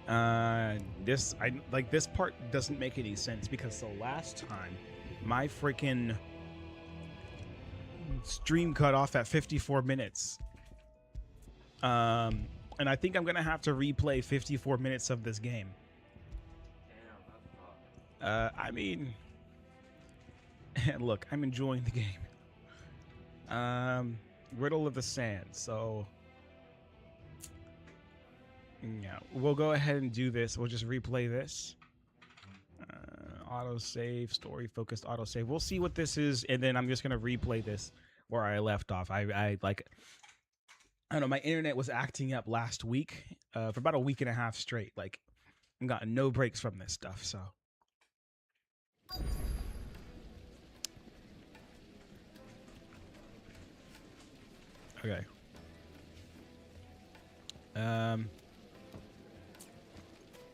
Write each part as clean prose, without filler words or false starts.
This part doesn't make any sense because the last time my freaking stream cut off at 54 minutes. And I think I'm gonna have to replay 54 minutes of this game. I mean, look, I'm enjoying the game. Riddle of the Sand. So yeah, we'll go ahead and do this. We'll just replay this. Autosave, story focused autosave. We'll see what this is, and then I'm just gonna replay this where I left off. I don't know, my internet was acting up last week for about a week and a half straight. Like, I got no breaks from this stuff, so. Okay.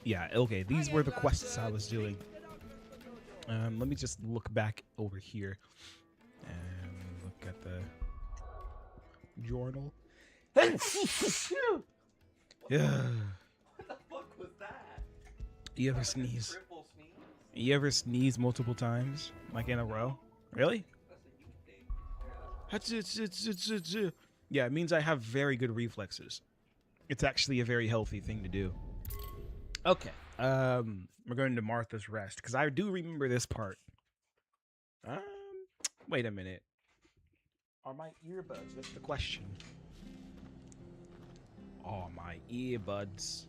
Yeah, okay, these were the quests I was doing. Let me just look back over here and look at the journal. Yeah. What the fuck was that? You ever sneeze? You ever sneeze multiple times, like in a row? Really? Yeah, it means I have very good reflexes. It's actually a very healthy thing to do. Okay, we're going to Martha's Rest because I do remember this part. Wait a minute. Are my earbuds? That's the question. Oh, my earbuds.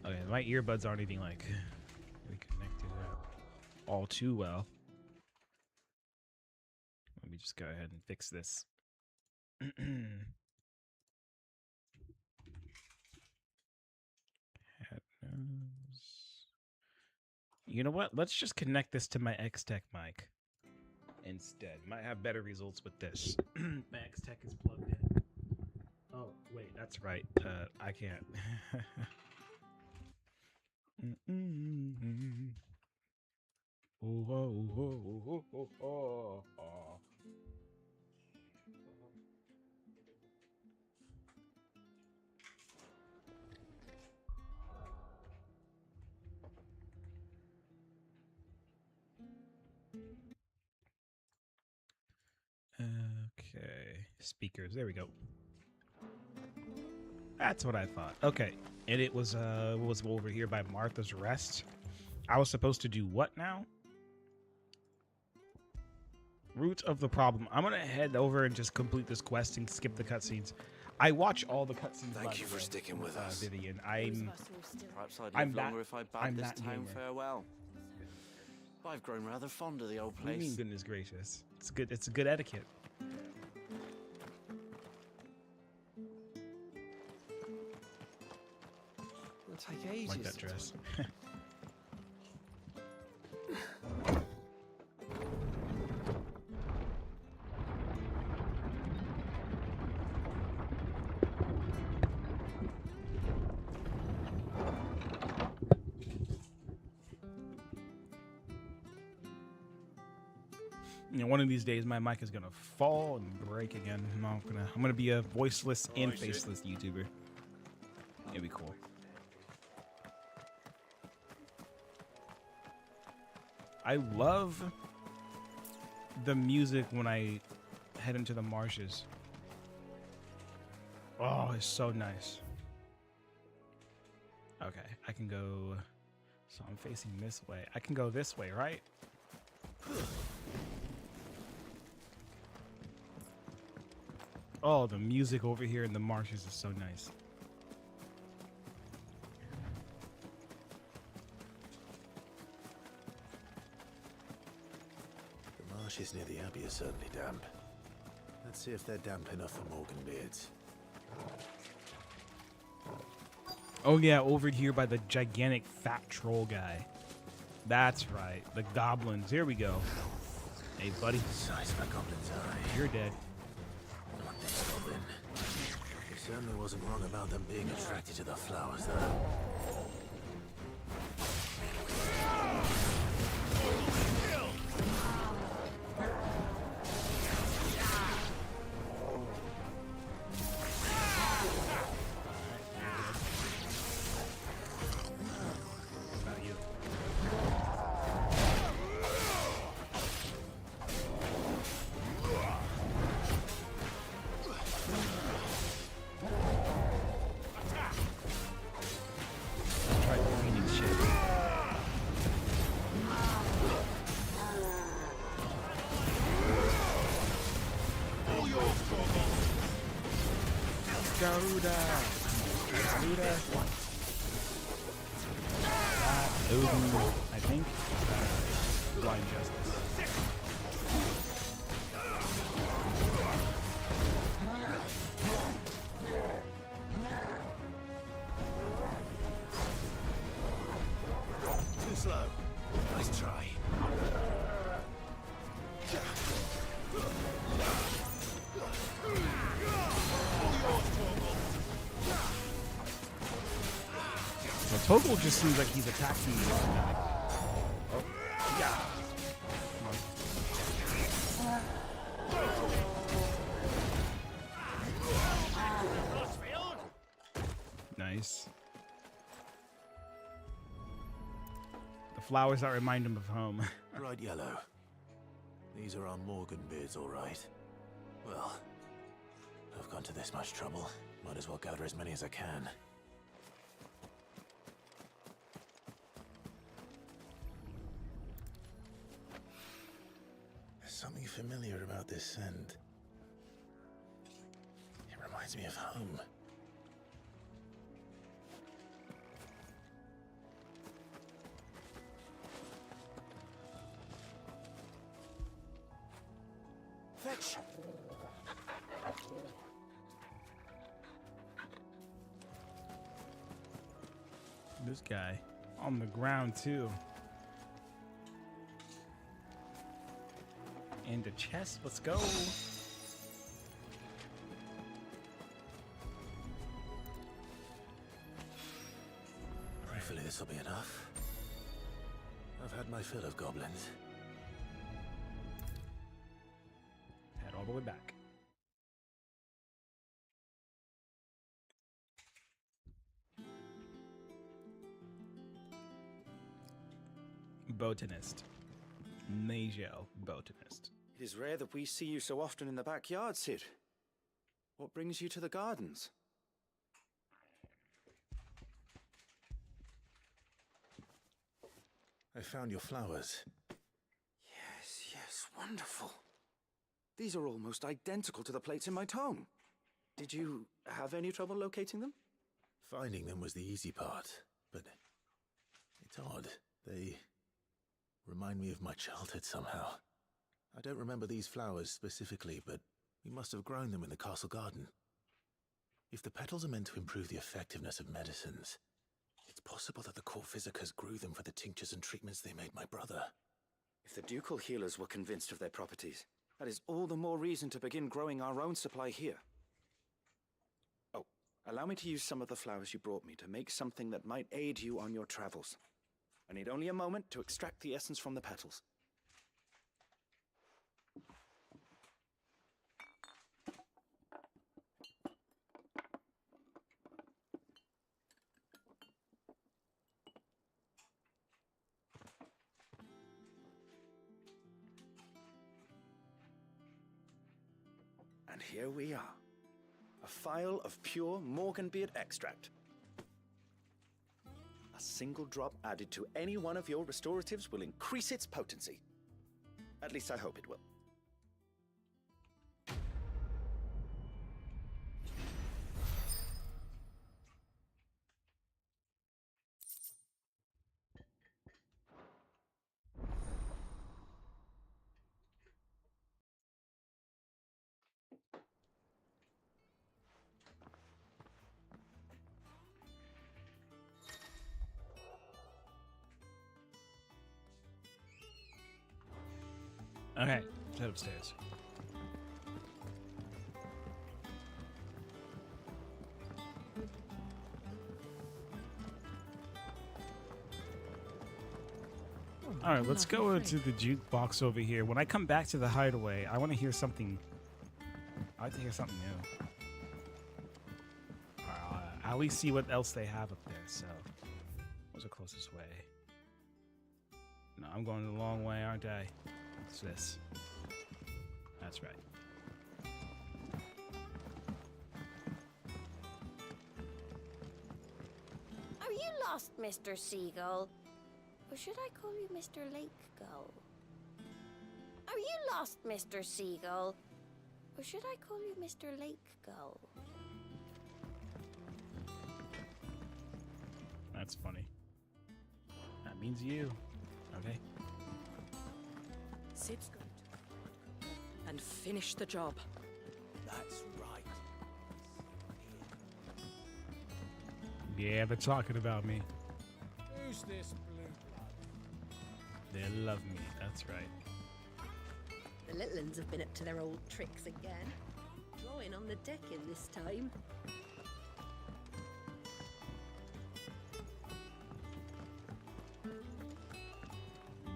Okay, my earbuds aren't even like really connected all too well. Let me just go ahead and fix this. You know what? Let's just connect this to my X-Tech mic instead. Might have better results with this. My X-Tech is plugged in. Oh, wait, that's right. I can't. Okay, speakers. There we go. That's what I thought. Okay, and it was over here by Martha's Rest. I was supposed to do what now? Root of the problem. I'm gonna head over and just complete this quest and skip the cutscenes. I watch all the cutscenes. Thank you for sticking with us, Vivian. Perhaps I'd live longer if I bade this town farewell. I've grown rather fond of the old place. What do you mean, goodness gracious? It's good. It's a good etiquette. It'll take ages. Like that dress. You know, one of these days my mic is gonna fall and break again. I'm gonna be a voiceless and faceless YouTuber. It'd be cool. I love the music when I head into the marshes. Oh, it's so nice. Okay, I can go. So I'm facing this way. I can go this way, right? Oh, the music over here in the marshes is so nice. The marshes near the Abbey are certainly damp. Let's see if they're damp enough for Morganbeards. Oh yeah, over here by the gigantic fat troll guy. That's right, the goblins. Here we go. Hey, buddy. Size of a goblin's eye. You're dead. Not this goblin. He certainly wasn't wrong about them being attracted to the flowers, though. Garuda. Garuda. Odin, I think. Blind Justice. Too slow. Nice try. So Toggle just seems like he's attacking me. Oh, yeah. Nice. The flowers that remind him of home. Bright yellow. These are our Morgan beards, all right. Well, I've gone to this much trouble. Might as well gather as many as I can. There's something familiar about this scent. It reminds me of home. Fetch! This guy on the ground too. And the chest, let's go. Hopefully this will be enough. I've had my fill of goblins. Head all the way back. Botanist. Major botanist. It is rare that we see you so often in the backyard, Sid. What brings you to the gardens? I found your flowers. Yes, wonderful. These are almost identical to the plates in my tome. Did you have any trouble locating them? Finding them was the easy part, but it's odd. They remind me of my childhood somehow. I don't remember these flowers specifically, but we must have grown them in the castle garden. If the petals are meant to improve the effectiveness of medicines, it's possible that the court physicers grew them for the tinctures and treatments they made my brother. If the ducal healers were convinced of their properties, that is all the more reason to begin growing our own supply here. Oh, allow me to use some of the flowers you brought me to make something that might aid you on your travels. I need only a moment to extract the essence from the petals. And here we are. A phial of pure Morganbeard extract. A single drop added to any one of your restoratives will increase its potency. At least I hope it will. Okay, head upstairs. All right, let's go to the jukebox over here. When I come back to the hideaway, I want to hear something. I like to hear something new. I'll at least see what else they have up there. So, what's the closest way? No, I'm going the long way, aren't I? It's this. That's right. Are you lost, Mr. Seagull? Or should I call you Mr. Lake Gull? Are you lost, Mr. Seagull? Or should I call you Mr. Lake Gull? That's funny. That means you. Okay. Sid's good. And finish the job. That's right. Yeah, they're talking about me. Who's this blue blood? They love me. That's right. The little uns have been up to their old tricks again. Drawing on the decking this time.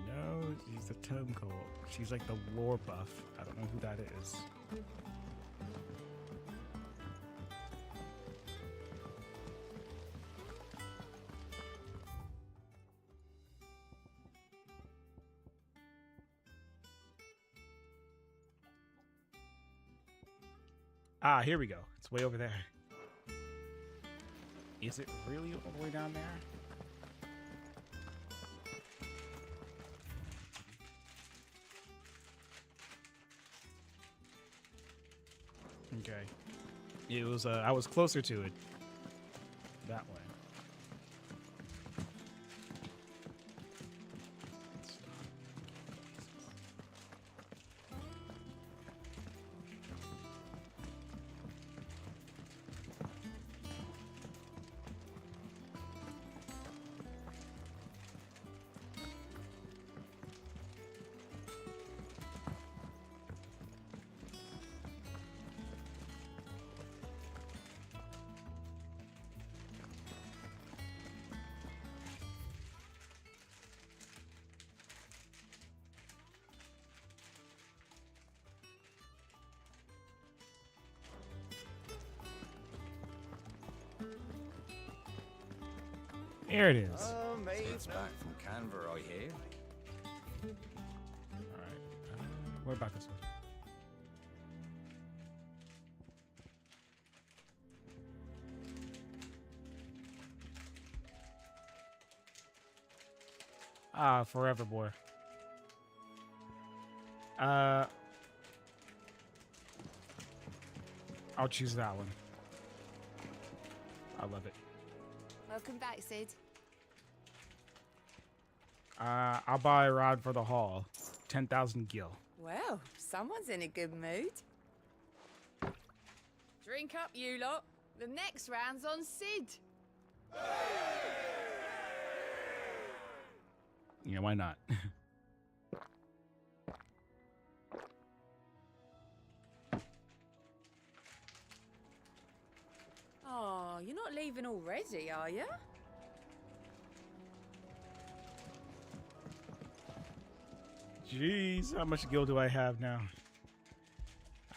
No, she's the tome co-op. She's like the lore buff. I don't know who that is. Ah, here we go. It's way over there. Is it really all the way down there? Okay. It was, I was closer to it. That way. There it is. It's back from Canberra, I hear. Alright. What about this one? Ah, Forever Boy. I'll choose that one. I love it. Welcome back, Sid. I'll buy a rod for the hall. 10,000 gil. Well, someone's in a good mood. Drink up, you lot. The next round's on Sid. Yeah, why not? Oh, you're not leaving already, are you? Jeez, how much gil do I have now?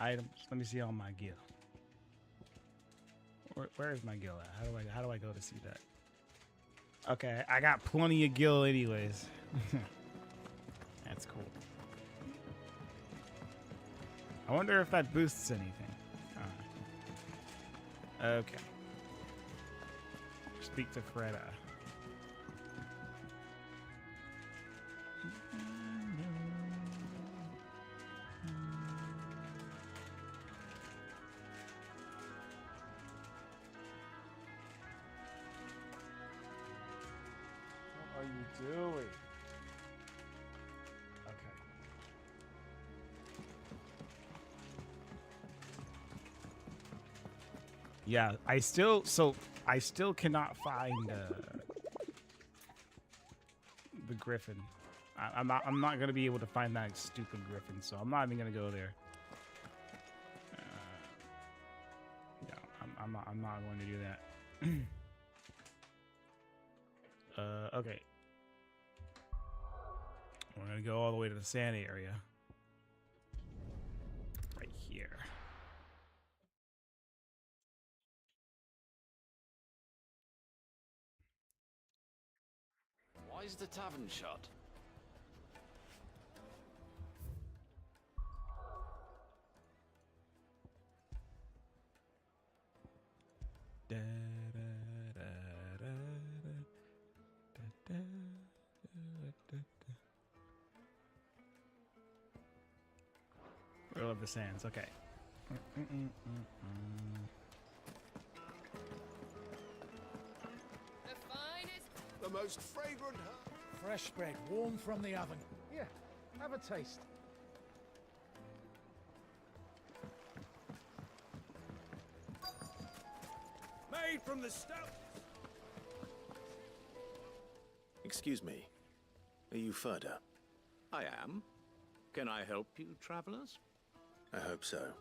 Items. Let me see all my gil. Where is my gil at? How do I go to see that? Okay, I got plenty of gil anyways. That's cool. I wonder if that boosts anything. Okay. Speak to Freda. What are you doing? Okay. Yeah, I still cannot find the griffin. I'm not gonna be able to find that stupid griffin, so I'm not even gonna go there. Yeah, I'm not going to do that. Okay. We're gonna go all the way to the sand area. Right here. Why is the tavern shut? Da, da, da, da, da, da, da, da. Riddle of the Sands. Okay. The finest. The most fragrant. Fresh bread, warm from the oven. Yeah, have a taste. Made from the stout. Excuse me. Are you Furder? I am. Can I help you, travelers? I hope so.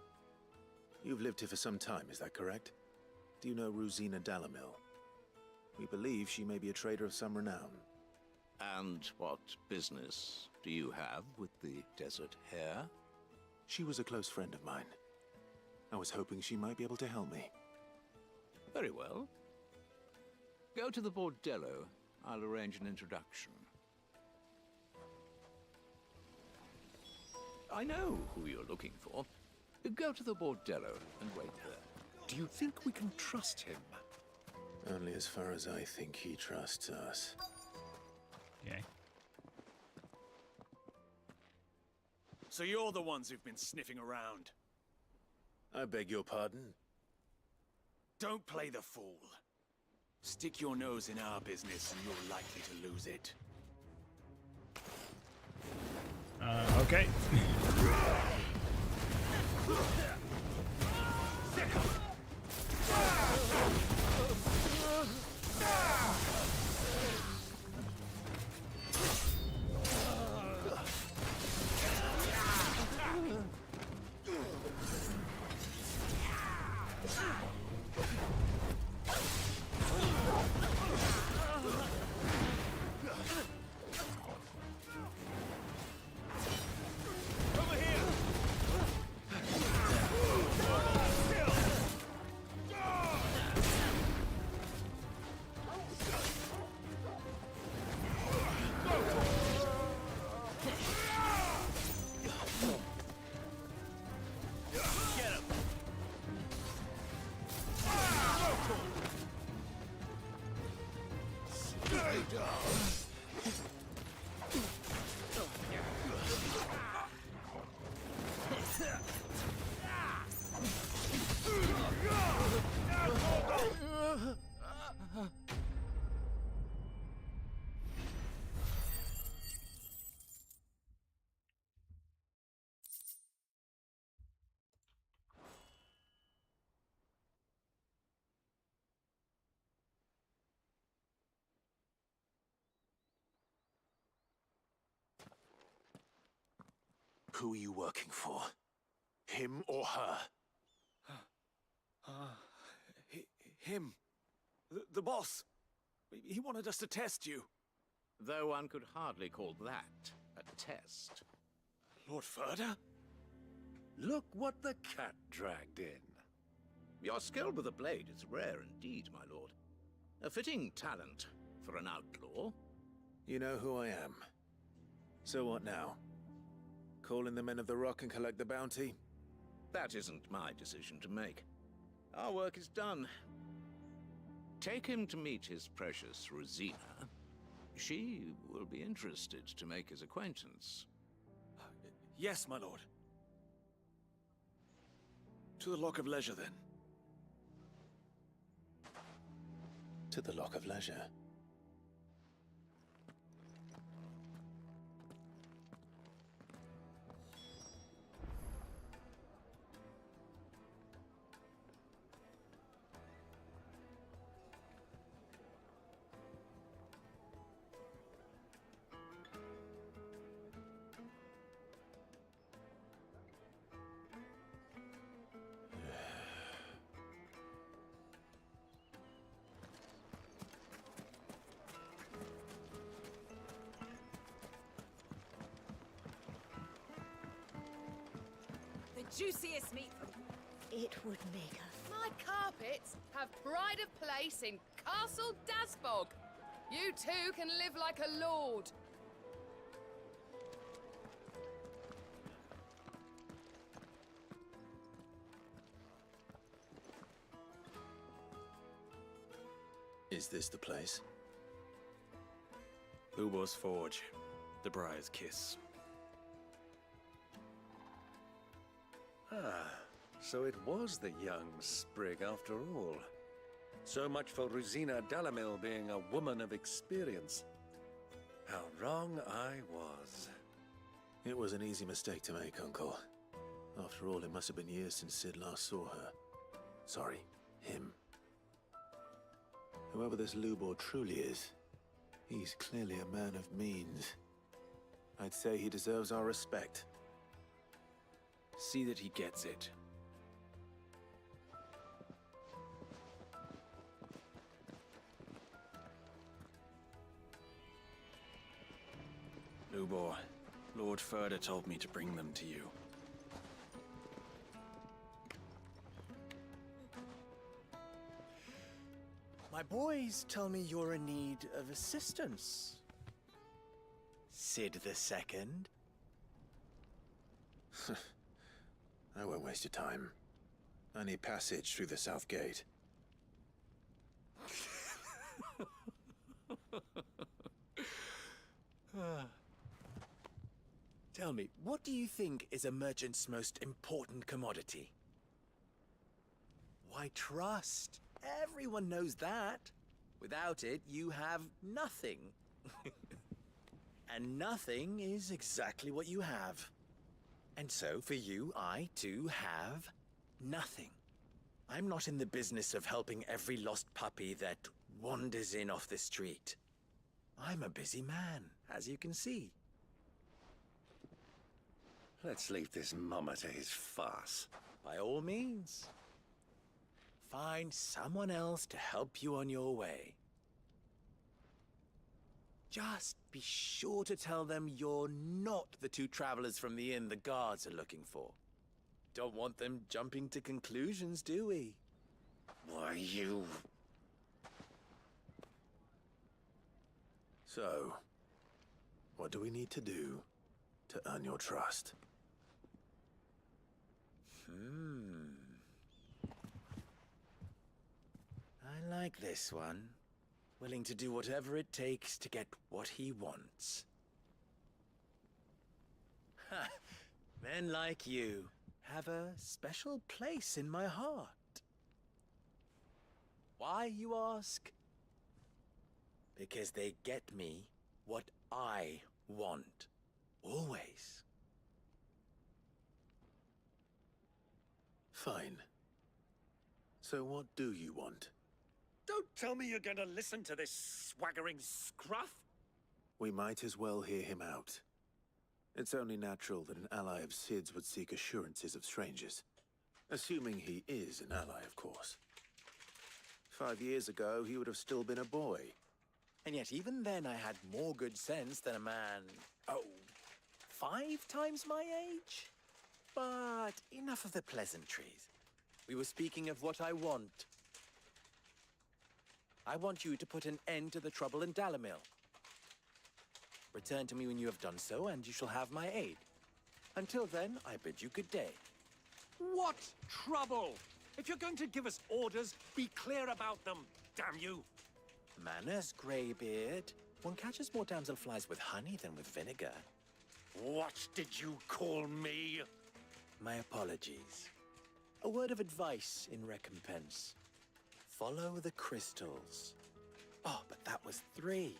You've lived here for some time, is that correct? Do you know Rosina Dalamil? We believe she may be a trader of some renown. And what business do you have with the desert hare? She was a close friend of mine. I was hoping she might be able to help me. Very well. Go to the bordello. I'll arrange an introduction. I know who you're looking for. Go to the bordello and wait there. Do you think we can trust him? Only as far as I think he trusts us. Okay. So you're the ones who've been sniffing around. I beg your pardon? Don't play the fool. Stick your nose in our business and you're likely to lose it. Okay. Who are you working for? Him or her? Him. The boss. He wanted us to test you. Though one could hardly call that a test. Lord Furder? Look what the cat dragged in. Your skill with a blade is rare indeed, my lord. A fitting talent for an outlaw. You know who I am. So what now? Call in the Men of the Rock and collect the bounty? That isn't my decision to make. Our work is done. Take him to meet his precious Rosina. She will be interested to make his acquaintance. Yes, my lord. To the Lock of Leisure, then. To the Lock of Leisure. Juiciest meat. It would make a... My carpets have pride of place in Castle Dasbog. You too can live like a lord. Is this the place? Ubor's Forge. The Briar's Kiss. So it was the young sprig after all. So much for Rosina Dalamil being a woman of experience. How wrong I was. It was an easy mistake to make, Uncle. After all, it must have been years since Sid last saw her. Sorry, him. Whoever this Lubor truly is, he's clearly a man of means. I'd say he deserves our respect. See that he gets it. Lubor, Lord Furder told me to bring them to you. My boys tell me you're in need of assistance. Sid the Second. I won't waste your time. I need passage through the south gate. Tell me, what do you think is a merchant's most important commodity? Why, trust. Everyone knows that. Without it, you have nothing. And nothing is exactly what you have. And so, for you, I, too, have nothing. I'm not in the business of helping every lost puppy that wanders in off the street. I'm a busy man, as you can see. Let's leave this mummer to his farce. By all means. Find someone else to help you on your way. Just be sure to tell them you're not the two travelers from the inn the guards are looking for. Don't want them jumping to conclusions, do we? Why, you... So, what do we need to do to earn your trust? I like this one. Willing to do whatever it takes to get what he wants. Ha! Men like you have a special place in my heart. Why, you ask? Because they get me what I want. Always. Fine. So what do you want? Don't tell me you're going to listen to this swaggering scruff! We might as well hear him out. It's only natural that an ally of Sid's would seek assurances of strangers. Assuming he is an ally, of course. 5 years ago, he would have still been a boy. And yet even then I had more good sense than a man, 5 times my age? But enough of the pleasantries. We were speaking of what I want. I want you to put an end to the trouble in Dalamil. Return to me when you have done so, and you shall have my aid. Until then, I bid you good day. What trouble? If you're going to give us orders, be clear about them, damn you! Manners, Greybeard. One catches more damselflies with honey than with vinegar. What did you call me? My apologies. A word of advice in recompense. Follow the crystals. Oh, but that was 3.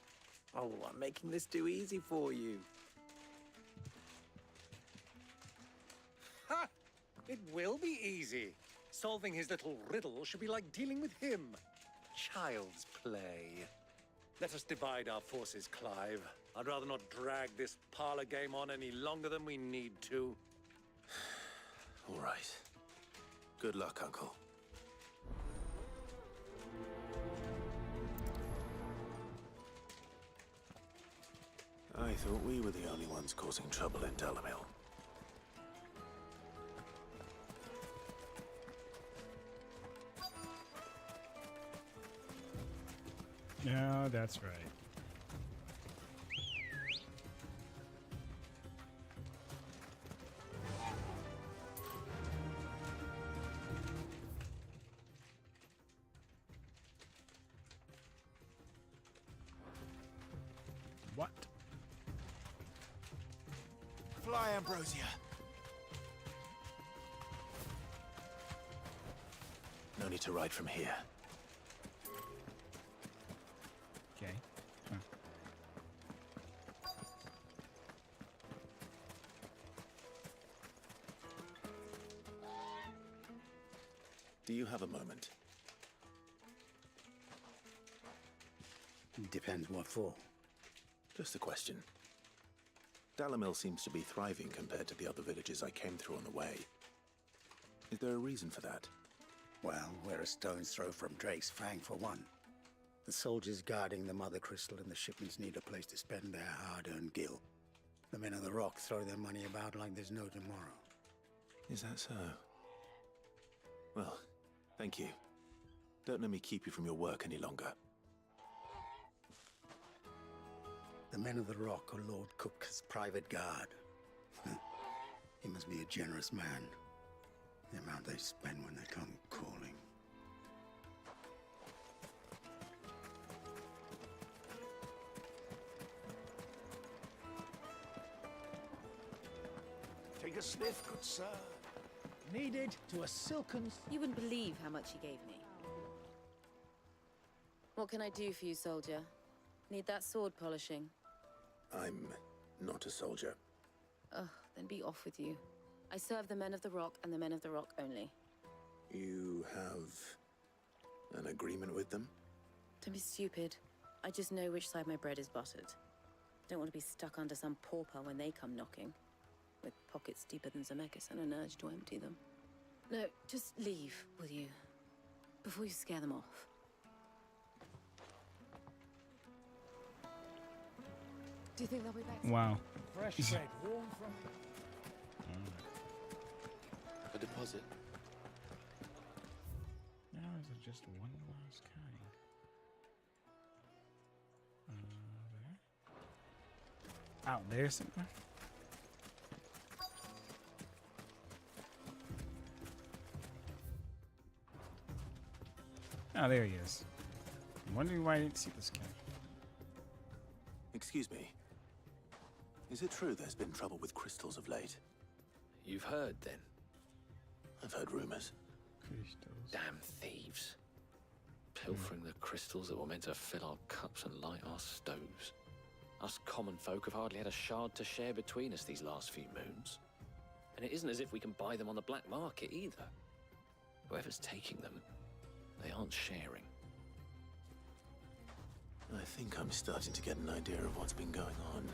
Oh, I'm making this too easy for you. Ha! It will be easy. Solving his little riddle should be like dealing with him. Child's play. Let us divide our forces, Clive. I'd rather not drag this parlor game on any longer than we need to. All right. Good luck, Uncle. I thought we were the only ones causing trouble in Dalamil. Yeah, that's right. What? Fly, Ambrosia. me to ride from here. Okay. Huh. Do you have a moment? Depends what for. Just a question. Dalamil seems to be thriving compared to the other villages I came through on the way. Is there a reason for that? Well, we're a stone's throw from Drake's Fang for one. The soldiers guarding the Mother Crystal and the shipments need a place to spend their hard-earned gil. The men of the Rock throw their money about like there's no tomorrow. Is that so? Well, thank you. Don't let me keep you from your work any longer. The men of the Rock are Lord Cook's private guard. He must be a generous man. The amount they spend when they come calling. Take a sniff, good sir. Needed to a silken... You wouldn't believe how much he gave me. What can I do for you, soldier? Need that sword polishing? I'm not a soldier. Ugh, then be off with you. I serve the men of the Rock and the men of the Rock only. You have an agreement with them? Don't be stupid. I just know which side my bread is buttered. Don't want to be stuck under some pauper when they come knocking. With pockets deeper than Zemeckis and an urge to empty them. No, just leave, will you? Before you scare them off. Do you think they'll be back? Wow. Fresh bread, warm from... A deposit. Now is it just one last kind? There? Out there somewhere? Oh, there he is. I'm wondering why I didn't see this guy. Excuse me. Is it true there's been trouble with crystals of late? You've heard, then? I've heard rumors. Crystals. Damn thieves. Pilfering the crystals that were meant to fill our cups and light our stoves. Us common folk have hardly had a shard to share between us these last few moons. And it isn't as if we can buy them on the black market either. Whoever's taking them, they aren't sharing. I think I'm starting to get an idea of what's been going on.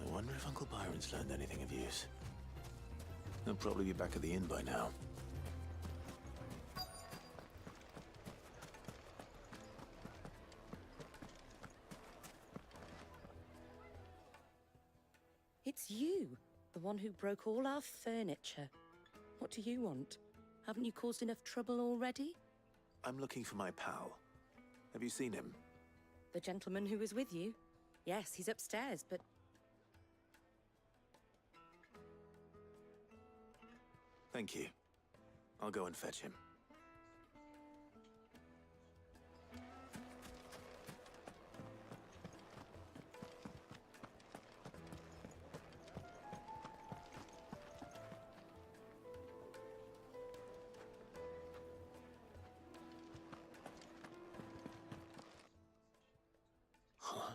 I wonder if Uncle Byron's learned anything of use. He'll probably be back at the inn by now. It's you, the one who broke all our furniture. What do you want? Haven't you caused enough trouble already? I'm looking for my pal. Have you seen him? The gentleman who was with you? Yes, he's upstairs, but... Thank you. I'll go and fetch him. Huh?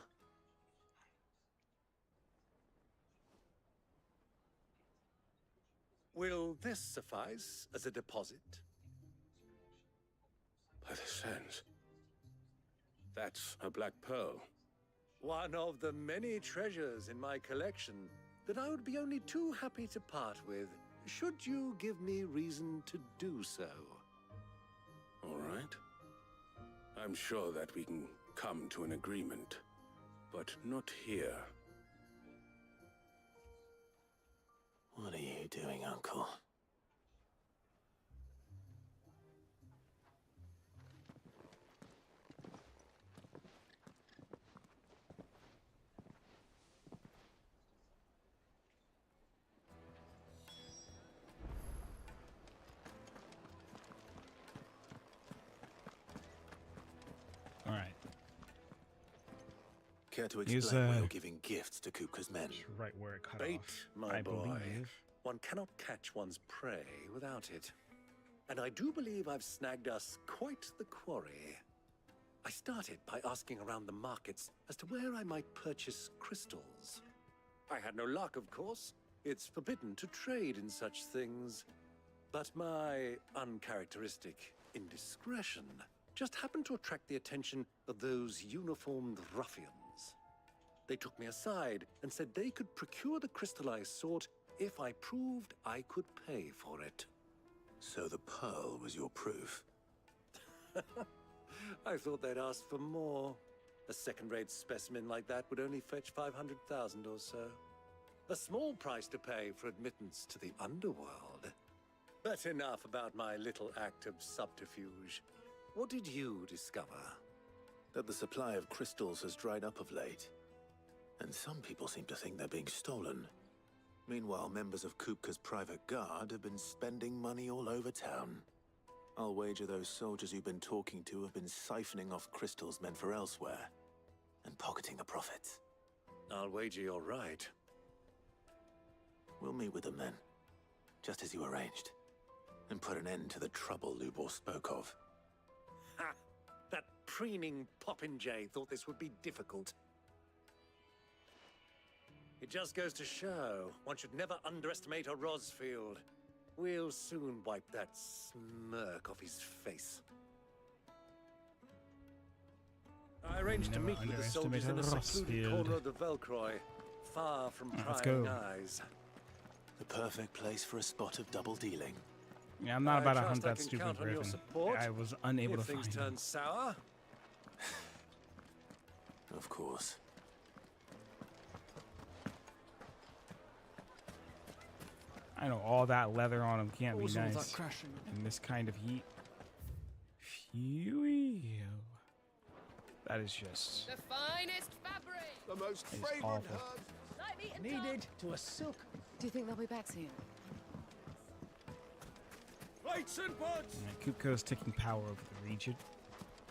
Will this suffice as a deposit? By the sands. That's a black pearl. One of the many treasures in my collection that I would be only too happy to part with, should you give me reason to do so. All right. I'm sure that we can come to an agreement, but not here. What are you doing, Uncle? All right. Care to Here's, explain why you're giving gifts to Kupka's men? Right where it cut Bait, off. my I boy. believe. One cannot catch one's prey without it. and I do believe I've snagged us quite the quarry. I started by asking around the markets as to where I might purchase crystals. I had no luck, of course. It's forbidden to trade in such things. But my uncharacteristic indiscretion just happened to attract the attention of those uniformed ruffians. They took me aside and said they could procure the crystal I sought if I proved I could pay for it. So the pearl was your proof? I thought they'd ask for more. A second-rate specimen like that would only fetch 500,000 or so. A small price to pay for admittance to the underworld. But enough about my little act of subterfuge. What did you discover? That the supply of crystals has dried up of late. And some people seem to think they're being stolen. Meanwhile, members of Kupka's private guard have been spending money all over town. I'll wager those soldiers you've been talking to have been siphoning off crystals meant for elsewhere, and pocketing the profits. I'll wager you're right. We'll meet with them then, just as you arranged, and put an end to the trouble Lubor spoke of. Ha! That preening popinjay thought this would be difficult. It just goes to show one should never underestimate a Rosfield. We'll soon wipe that smirk off his face. I arranged to meet with the soldiers in a secluded corner of the Velcroy, far from prying eyes. The perfect place for a spot of double dealing. Yeah, I'm not about to hunt that stupid griffin. I was unable to find things turn sour. Of course. I know all that leather on him can't be nice in this kind of heat. Phew. That is just... The finest fabric! The most fragrant herbs needed to a silk. Do you think they'll be back soon? Lights and pots! Yeah, Kupka's taking power over the region.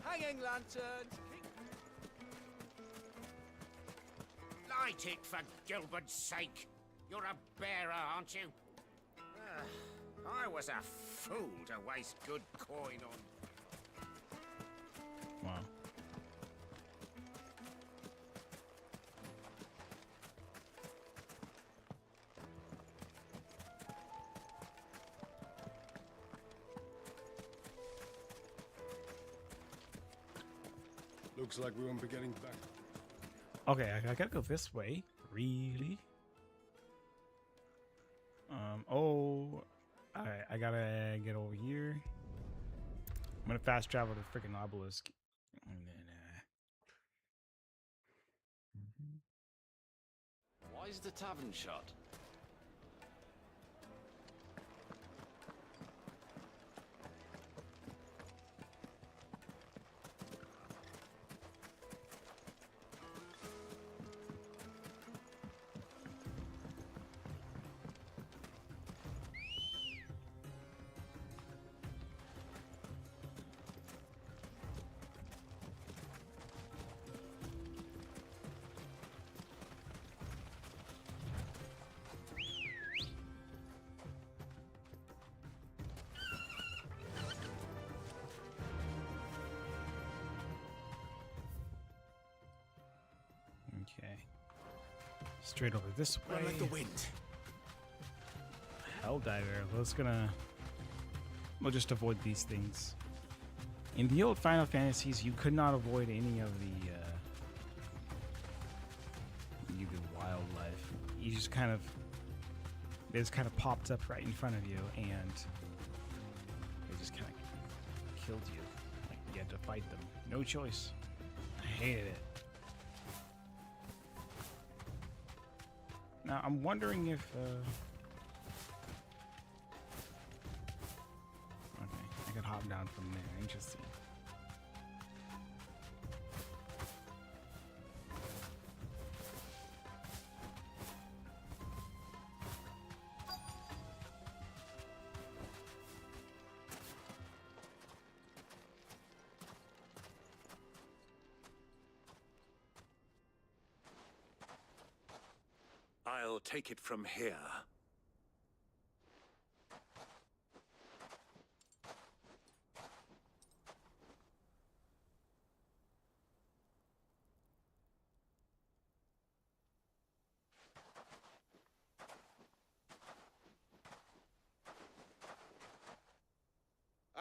Hanging lanterns! Light it, for Gilbert's sake! You're a bearer, aren't you? I was a fool to waste good coin on. Wow. Looks like we won't be getting back. Okay, I gotta go this way. Really? Oh, alright, I gotta get over here. I'm gonna fast travel to freaking obelisk. And then, Why is the tavern shut? okay. Straight over this way. Run like the wind. Helldiver. We'll just avoid these things. In the old Final Fantasies, you could not avoid any of the wildlife. You just kind of, they just kind of popped up right in front of you, and they just kind of killed you. Like you had to fight them. No choice. I hated it. Now I'm wondering if. Okay, I could hop down from there. Interesting. I'll take it from here.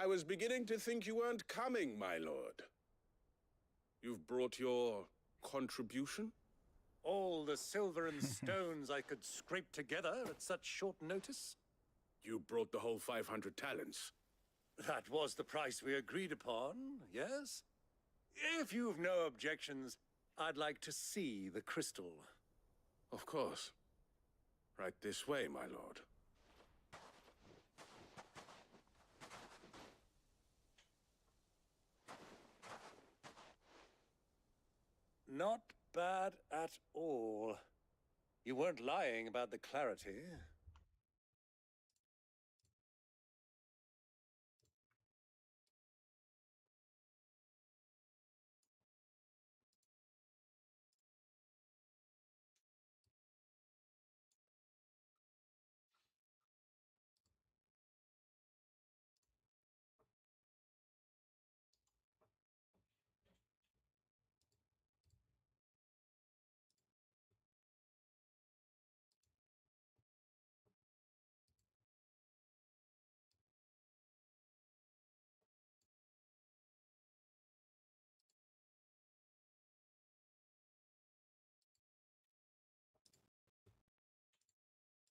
I was beginning to think you weren't coming, my lord. You've brought your contribution? All the silver and stones I could scrape together at such short notice? You brought the whole 500 talents. That was the price we agreed upon, yes? If you've no objections, I'd like to see the crystal. Of course. Right this way, my lord. Not bad at all. You weren't lying about the clarity.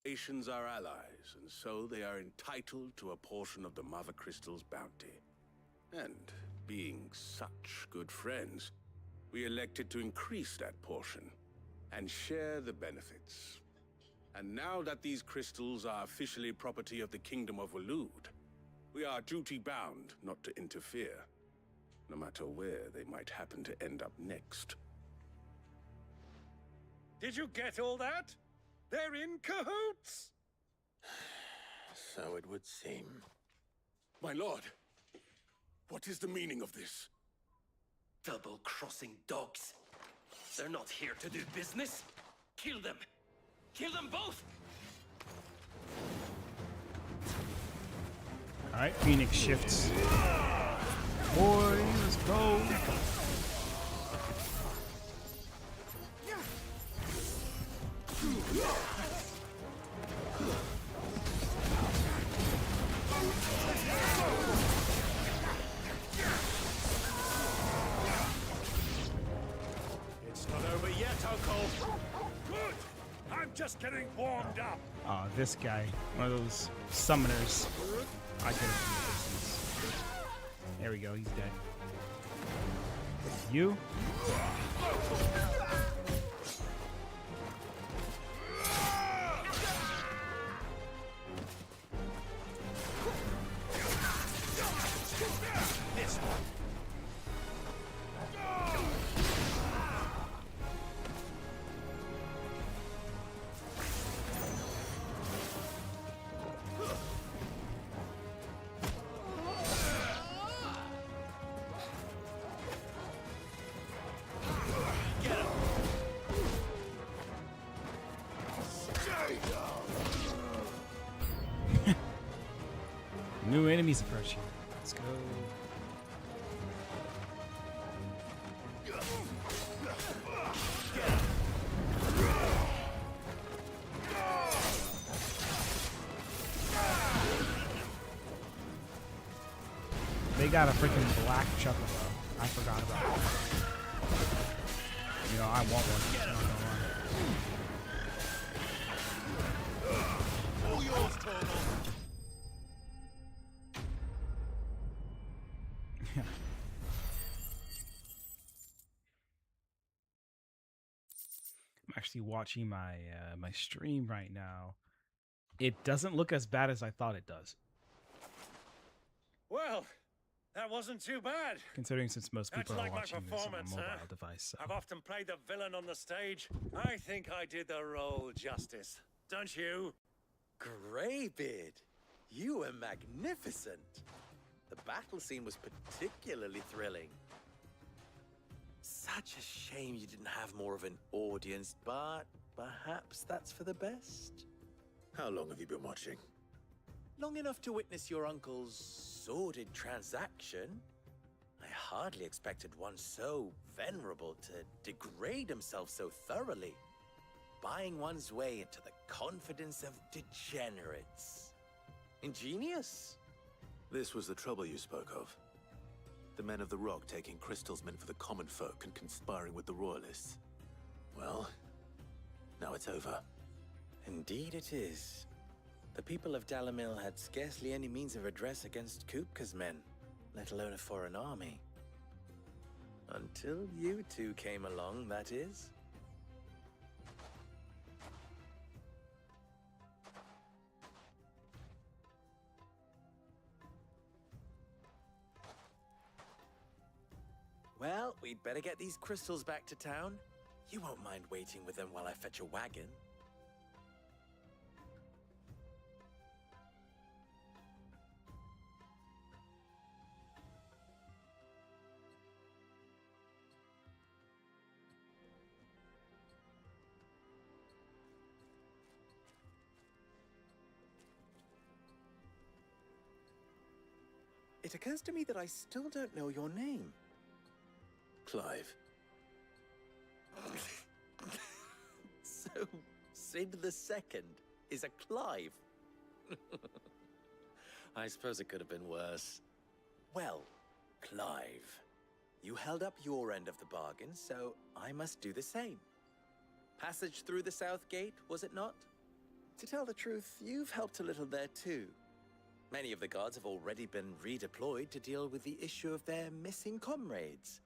Nations are allies, and so they are entitled to a portion of the Mother Crystal's bounty. And being such good friends, we elected to increase that portion and share the benefits. And now that these crystals are officially property of the Kingdom of Waloed, we are duty-bound not to interfere, no matter where they might happen to end up next. Did you get all that? They're in cahoots! So it would seem. My lord, what is the meaning of this? Double-crossing dogs. They're not here to do business. Kill them! Kill them both! Alright, Phoenix shifts. Boy, let's go! It's not over yet, Uncle. Good. I'm just getting warmed up. Oh, this guy. One of those summoners. I get it from the distance. There we go, he's dead. You? This one. New enemies approaching. Let's go. They got a freaking black chuckle though. I forgot about it. You know, I want one. I'm not gonna lie. All yours, Torval. I'm actually watching my my stream right now. It doesn't look as bad as I thought it does. Well, that wasn't too bad. Considering since most people That's are like my watching this on a performance, mobile huh? device. So. I've often played the villain on the stage. I think I did the role justice. Don't you? Greybeard, you were magnificent. The battle scene was particularly thrilling. Such a shame you didn't have more of an audience, but perhaps that's for the best. How long have you been watching? Long enough to witness your uncle's sordid transaction. I hardly expected one so venerable to degrade himself so thoroughly. Buying one's way into the confidence of degenerates. Ingenious. This was the trouble you spoke of. The men of the Rock taking crystals meant for the common folk and conspiring with the Royalists. Well, now it's over. Indeed it is. The people of Dalamil had scarcely any means of redress against Kupka's men, let alone a foreign army. Until you two came along, that is. Well, we'd better get these crystals back to town. You won't mind waiting with them while I fetch a wagon. It occurs to me that I still don't know your name. Clive. So, Sid the Second is a Clive? I suppose it could have been worse. Well, Clive, you held up your end of the bargain, so I must do the same. Passage through the South Gate, was it not? To tell the truth, you've helped a little there too. Many of the guards have already been redeployed to deal with the issue of their missing comrades.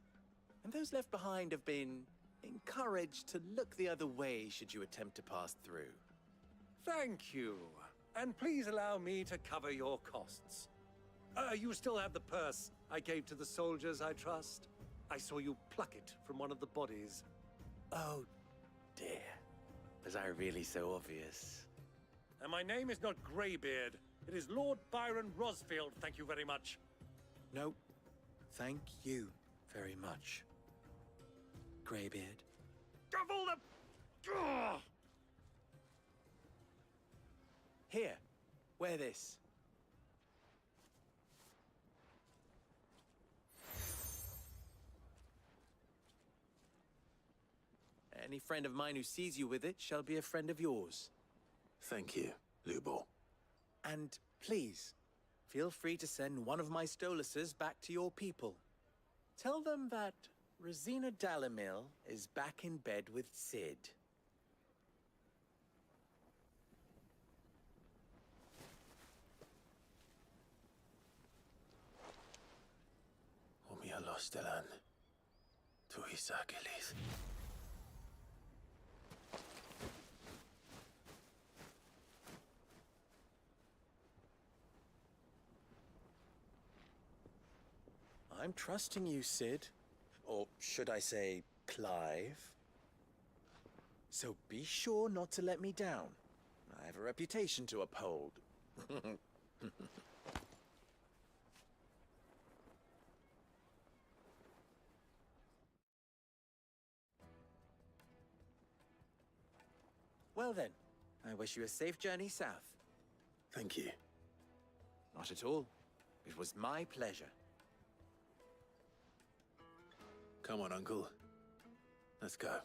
And those left behind have been encouraged to look the other way should you attempt to pass through. Thank you. And please allow me to cover your costs. You still have the purse I gave to the soldiers, I trust? I saw you pluck it from one of the bodies. Oh, dear. Was I really so obvious? And my name is not Greybeard. It is Lord Byron Rosfield, thank you very much. No, thank you very much, Greybeard. Of all the... Ugh! Here, wear this. Any friend of mine who sees you with it shall be a friend of yours. Thank you, Lubor. And please, feel free to send one of my Stoluses back to your people. Tell them that Rosina Dalamil is back in bed with Sid. Omia Lostelan. Tuisakelis. I'm trusting you, Sid. Or should I say, Clive? So be sure not to let me down. I have a reputation to uphold. Well then, I wish you a safe journey south. Thank you. Not at all. It was my pleasure. Come on, Uncle. Let's go.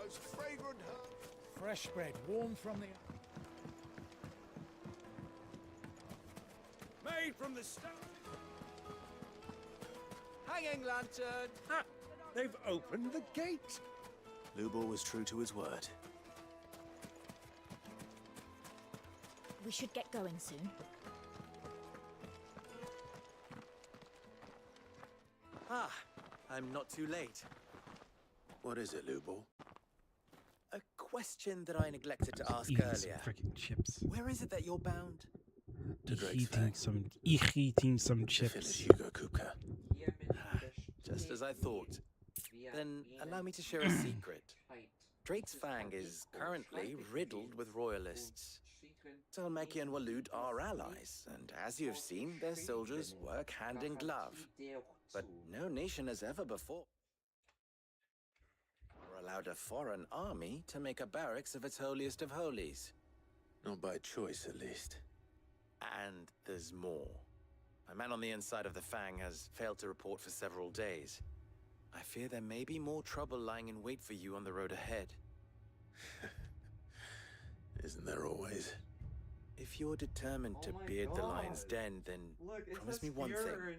Those fragrant herbs. Fresh bread, warm from the... Made from the stone. Hanging lantern! Ha! They've opened the gate! Lubor was true to his word. We should get going soon. Ah, I'm not too late. What is it, Lubor? A question that I neglected to ask Eating earlier. some freaking chips. Where is it that you're bound? Eating some chips. Finish Hugo Kupka. Just as I thought. Then allow me to share a secret. Drake's Fang is currently riddled with royalists. Talmeki and Walud are allies, and as you have seen, their soldiers work hand in glove. But no nation has ever before allowed a foreign army to make a barracks of its holiest of holies. Not by choice, at least. And there's more. A man on the inside of the Fang has failed to report for several days. I fear there may be more trouble lying in wait for you on the road ahead. Isn't there always? If you're determined to beard the lion's den, then promise me one thing.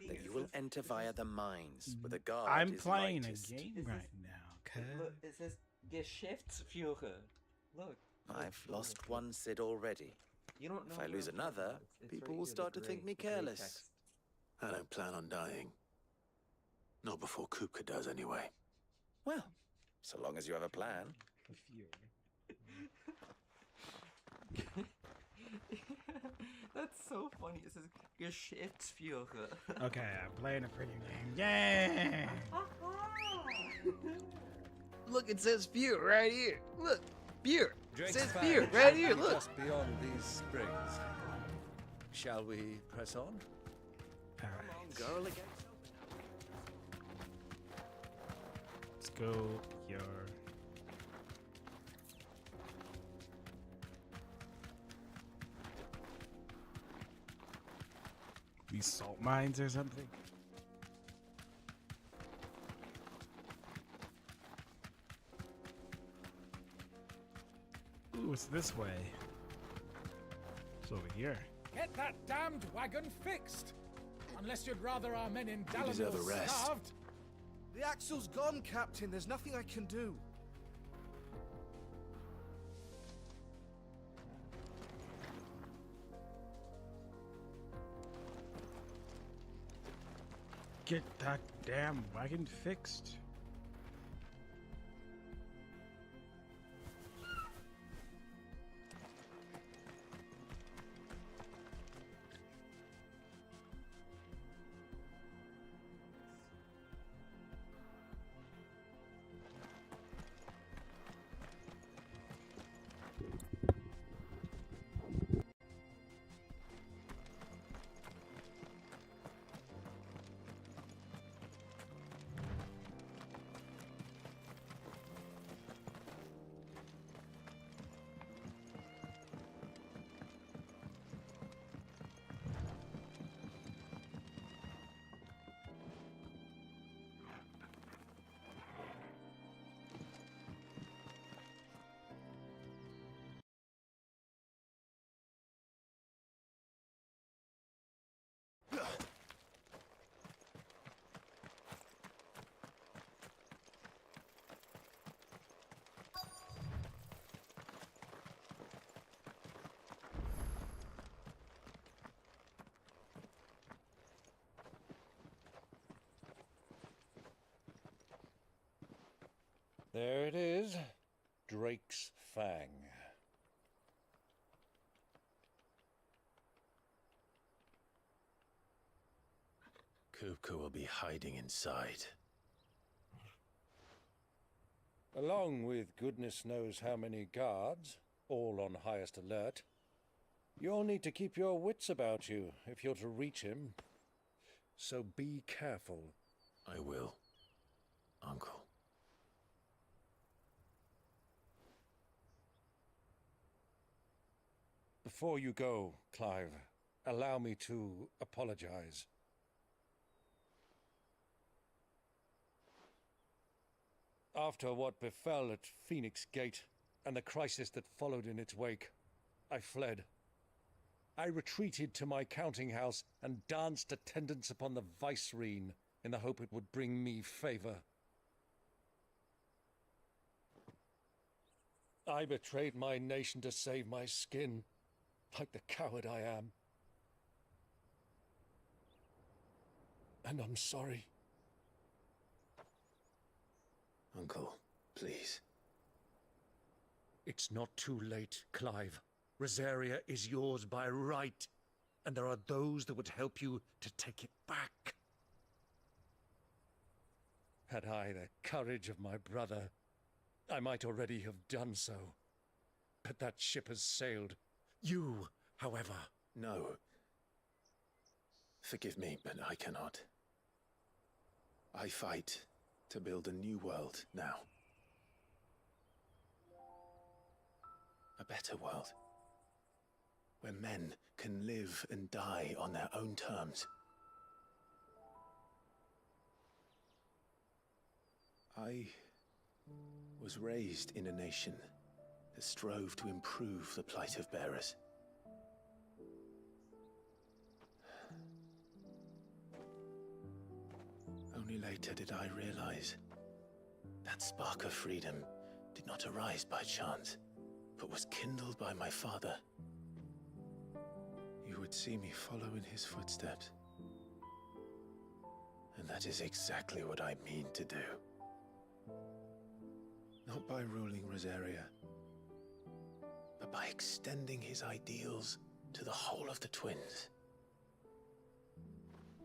That you will enter via the mines, where the guard I'm is playing lightest. a game right now, okay? Look, it says Geschäftsführer. Look. I've lost one Sid already. You don't know If I lose where- another, it's people right will here, start the to think gray- me the gray careless. text. I don't plan on dying. Not before Kupka does, anyway. Well, so long as you have a plan. That's so funny. It says Geschäftsführer. Okay, I'm playing a freaking game. Yeah! Look, it says beer right here. Look, beer. It Drake's says Fang beer should right be here. Look. Just beyond these springs. Shall we press on? Girl again. Let's go your... These salt mines or something? Ooh, it's this way. It's over here. Get that damned wagon fixed! Unless you'd rather our men in You deserve a Dalamore rest. starved. The axle's gone, Captain. There's nothing I can do. Get that damn wagon fixed. There it is. Drake's Fang. Kupka will be hiding inside. Along with goodness knows how many guards, all on highest alert. You'll need to keep your wits about you if you're to reach him. So be careful. I will, Uncle. Before you go, Clive, allow me to apologize. After what befell at Phoenix Gate and the crisis that followed in its wake, I fled. I retreated to my counting house and danced attendance upon the vicereine in the hope it would bring me favor. I betrayed my nation to save my skin, like the coward I am. And I'm sorry. Uncle, please. It's not too late, Clive. Rosaria is yours by right, and there are those that would help you to take it back. Had I the courage of my brother, I might already have done so. But that ship has sailed. You, however... No. Forgive me, but I cannot. I fight to build a new world now. A better world. Where men can live and die on their own terms. I was raised in a nation that strove to improve the plight of bearers. Only later did I realize that spark of freedom did not arise by chance, but was kindled by my father. You would see me follow in his footsteps. And that is exactly what I mean to do. Not by ruling Rosaria, but by extending his ideals to the whole of the twins.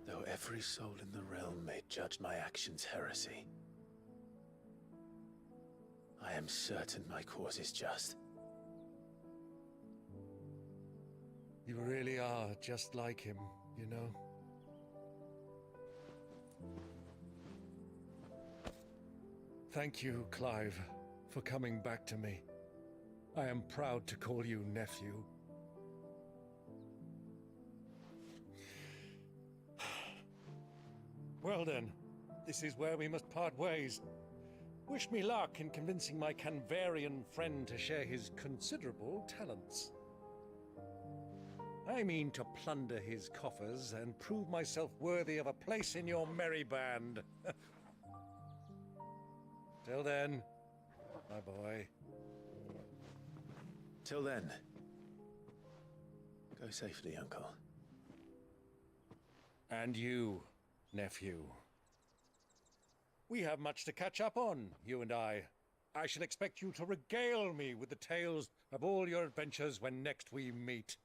Though every soul in the realm may judge my actions heresy, I am certain my cause is just. You really are just like him, you know? Thank you, Clive, for coming back to me. I am proud to call you nephew. Well then, this is where we must part ways. Wish me luck in convincing my Canvarian friend to share his considerable talents. I mean to plunder his coffers and prove myself worthy of a place in your merry band. Till then, my boy. Till then, go safely, Uncle. And you, nephew. We have much to catch up on, you and I. I shall expect you to regale me with the tales of all your adventures when next we meet.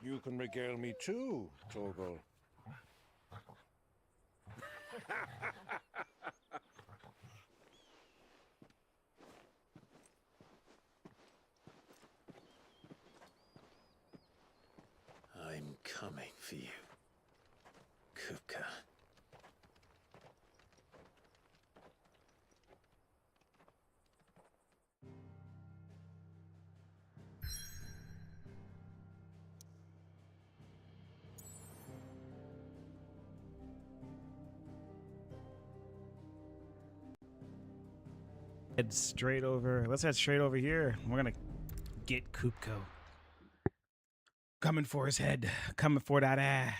You can regale me too, Torgal. I'm coming for you, Kupka. Head straight over. Let's head straight over here. We're gonna get Kupko. Coming for his head. Coming for that eye.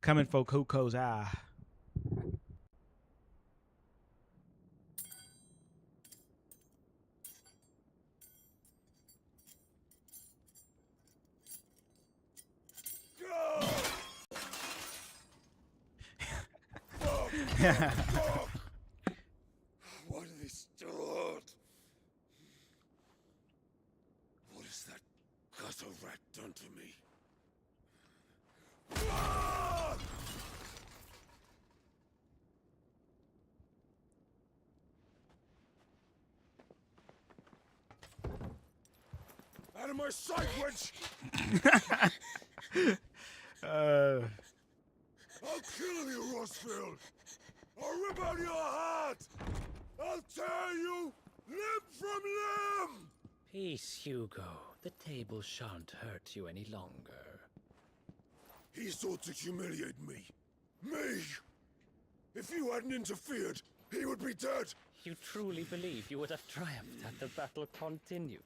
Coming for Kupko's eye. Why do they still hurt? What has that gutter rat done to me? Out of my sight, witch! I'll kill you, Rossfield! I'll rip out your heart! I'll tear you limb from limb! Peace, Hugo. The table shan't hurt you any longer. He sought to humiliate me. Me! If you hadn't interfered, he would be dead! You truly believe you would have triumphed had the battle continued?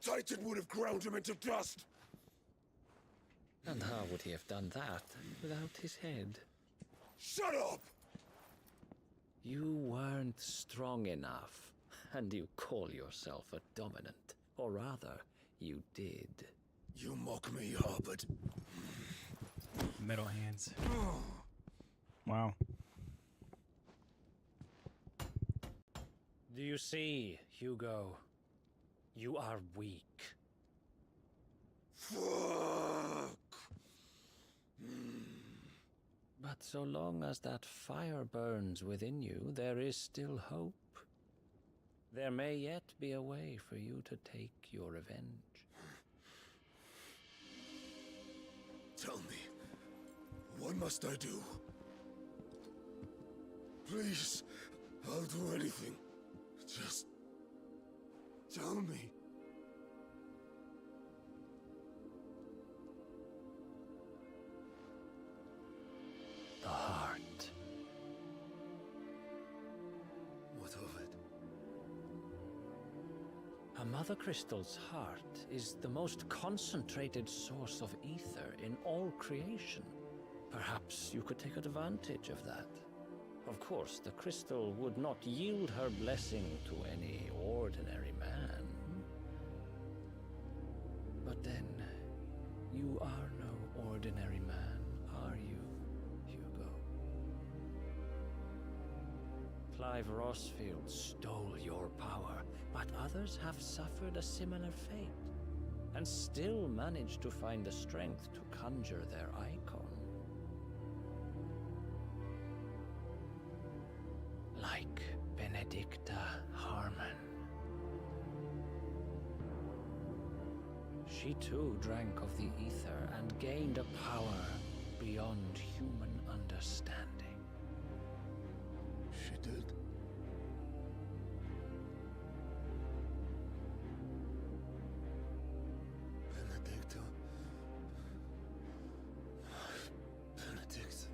Titan would have ground him into dust! And how would he have done that without his head? Shut up! You weren't strong enough, and you call yourself a dominant. Or rather, you did. You mock me, Harbert. Metal hands. Wow. Do you see, Hugo? You are weak. Fuck! But so long as that fire burns within you, there is still hope. There may yet be a way for you to take your revenge. Tell me, what must I do? Please, I'll do anything. Just tell me. The heart. What of it? A mother crystal's heart is the most concentrated source of ether in all creation. Perhaps you could take advantage of that. Of course, the crystal would not yield her blessing to any ordinary man. But then, you are no ordinary man, are you, Hugo? Clive Rossfield stole your power, but others have suffered a similar fate, and still managed to find the strength to conjure their icon. Like Benedicta Harmon. She too drank of the ether and gained a power beyond human understanding. She did. Benedicta. Benedict.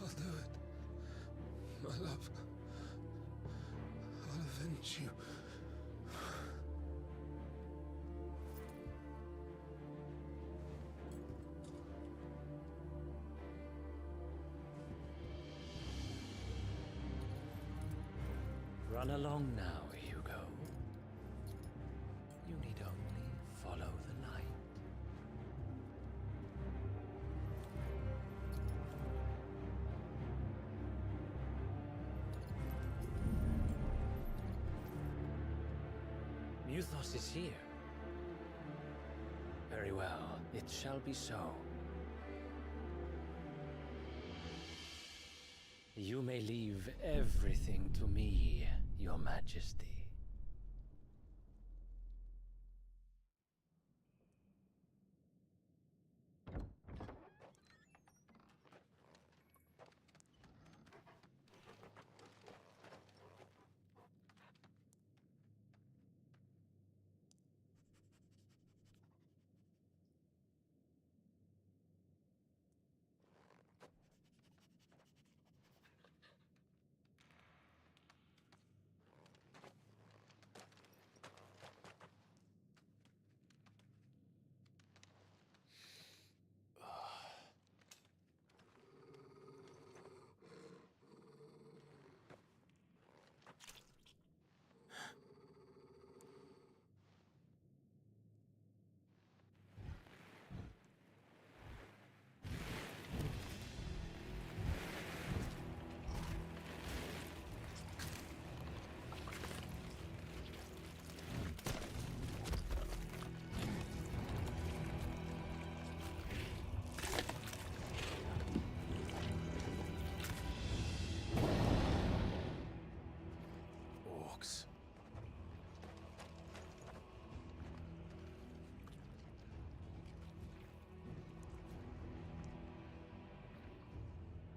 I'll do it. My love. I'll avenge you. Run along now, Hugo. You need only follow the light. Muthos is here. Very well, it shall be so. You may leave everything to me, Your Majesty.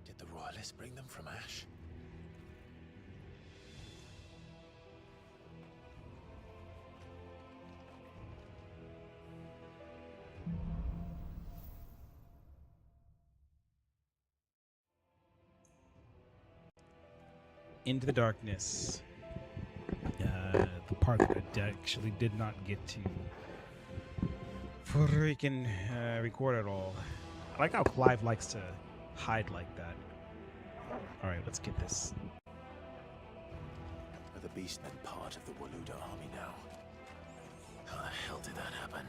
Did the royalists bring them from Ash? Into the Darkness. The part that I actually did not get to freaking record at all. I like how Clive likes to hide like that. Alright, let's get this. Are the beastmen part of the Waluda army now? How the hell did that happen?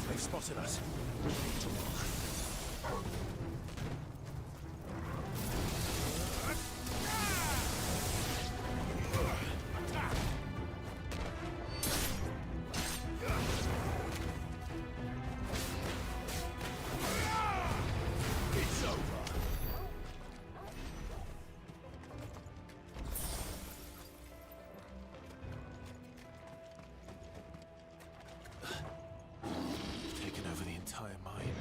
They've spotted us. It's over. Taken over the entire mine.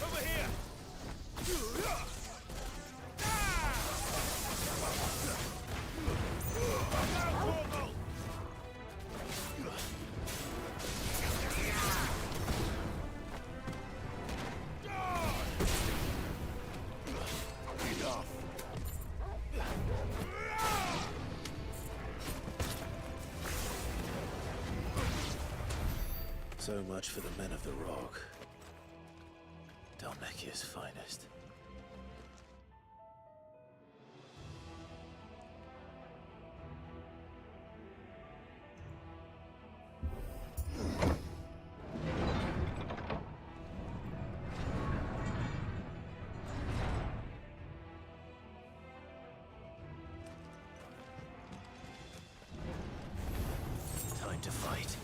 Over here! So much for the men of the Rock. Dalmekia's finest. Time to fight.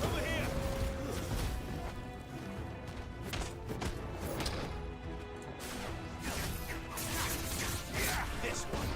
Over here! This one.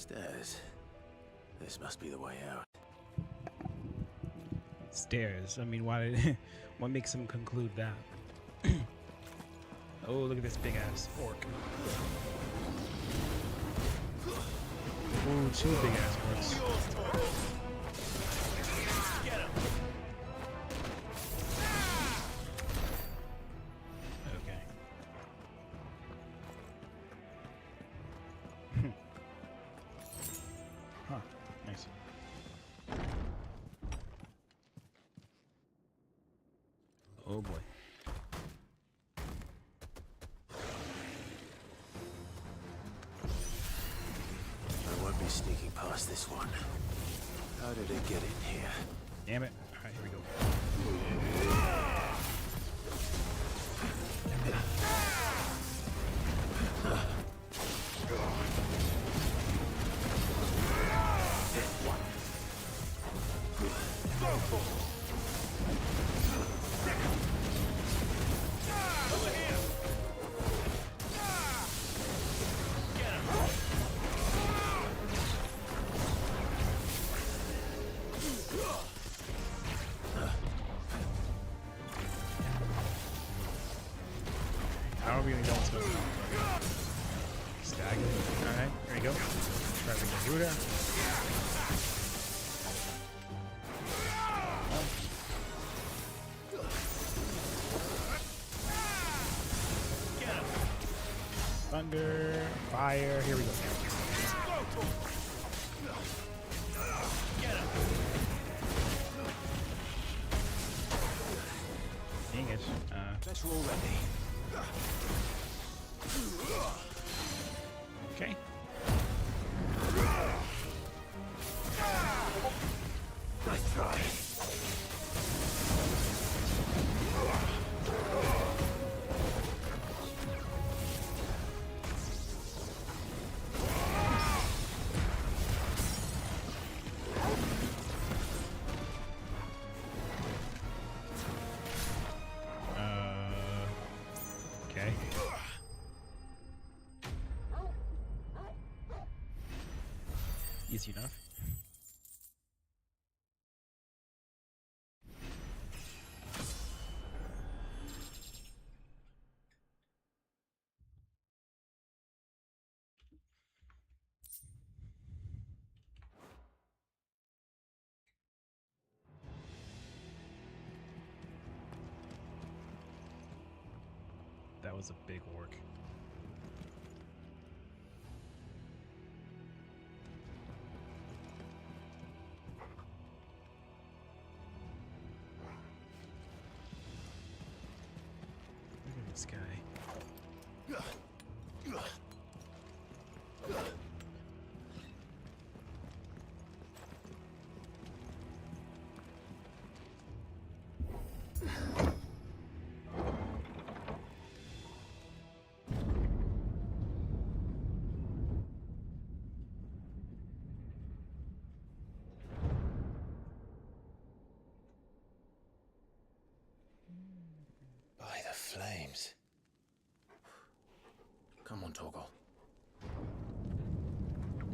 Stairs. This must be the way out. Stairs. I mean, what makes him conclude that? Oh, look at this big ass orc. Ooh, 2 big ass orcs. Okay. Huh. Nice. Oh boy. I won't be sneaking past this one. How did it get in here? Damn it. Alright, here we go. I don't really know what's going on. Stagger. Alright, here we go. Try to get Ruda. Thunder, fire, here we go. Dang it. Let's roll ready. Okay. Nice try. Okay. Easy enough. That was a big orc. Look at this guy. By the flames. Come on, Torgal.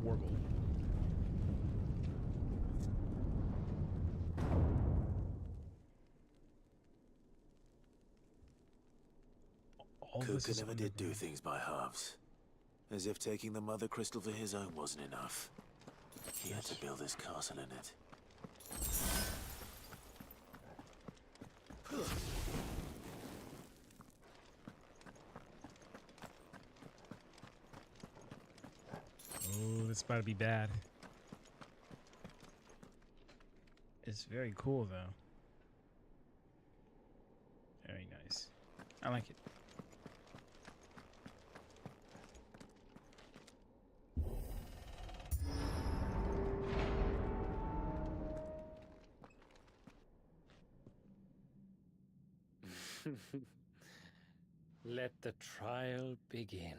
Wargle. Kuka never did do things by halves. As if taking the Mother Crystal for his own wasn't enough. He had to build his castle in it. Oh, this is about to be bad. It's very cool, though. Very nice. I like it. Let the trial begin.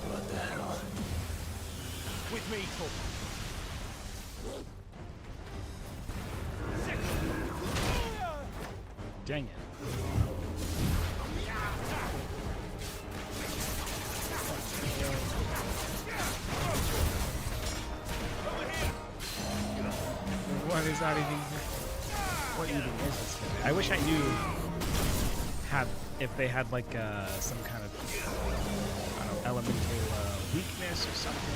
What the hell? With me, Torgal. Dang it. What is that even? What even is this guy? I wish I knew if they had like some kind of, I don't know, elemental weakness or something.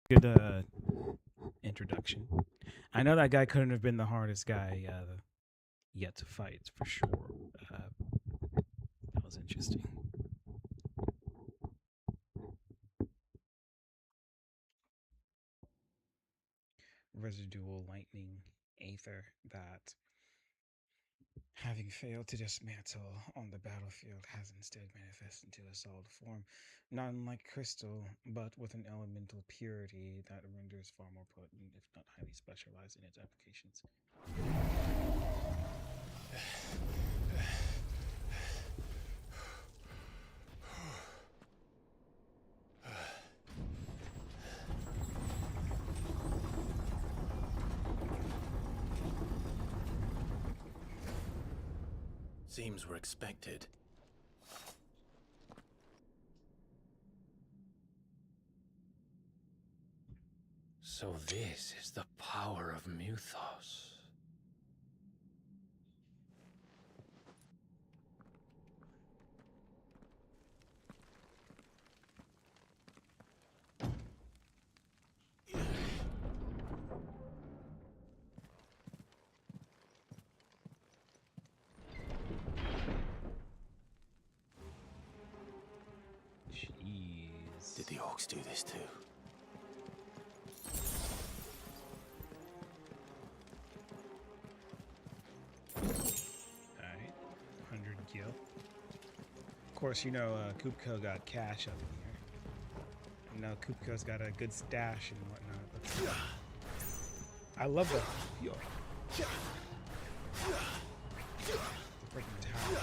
Good introduction. I know that guy couldn't have been the hardest guy yet to fight, for sure. That was interesting. Residual lightning aether that, having failed to dismantle on the battlefield, has instead manifested into a solid form, not unlike crystal, but with an elemental purity that renders far more potent, if not highly specialized, in its applications. Seems we're expected. So this is the power of Mythos. Did the orcs do this too? Alright, 100 gil. Of course, you know Kupko got cash up in here. And now Kupko's got a good stash and whatnot. But I love the freaking tower.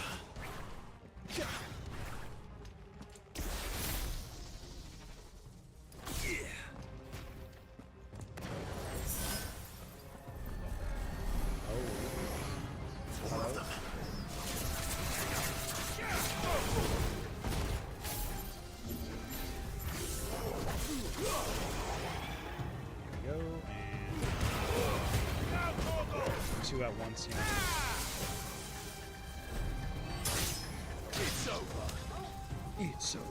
Two at once. You know. It's over. It's over.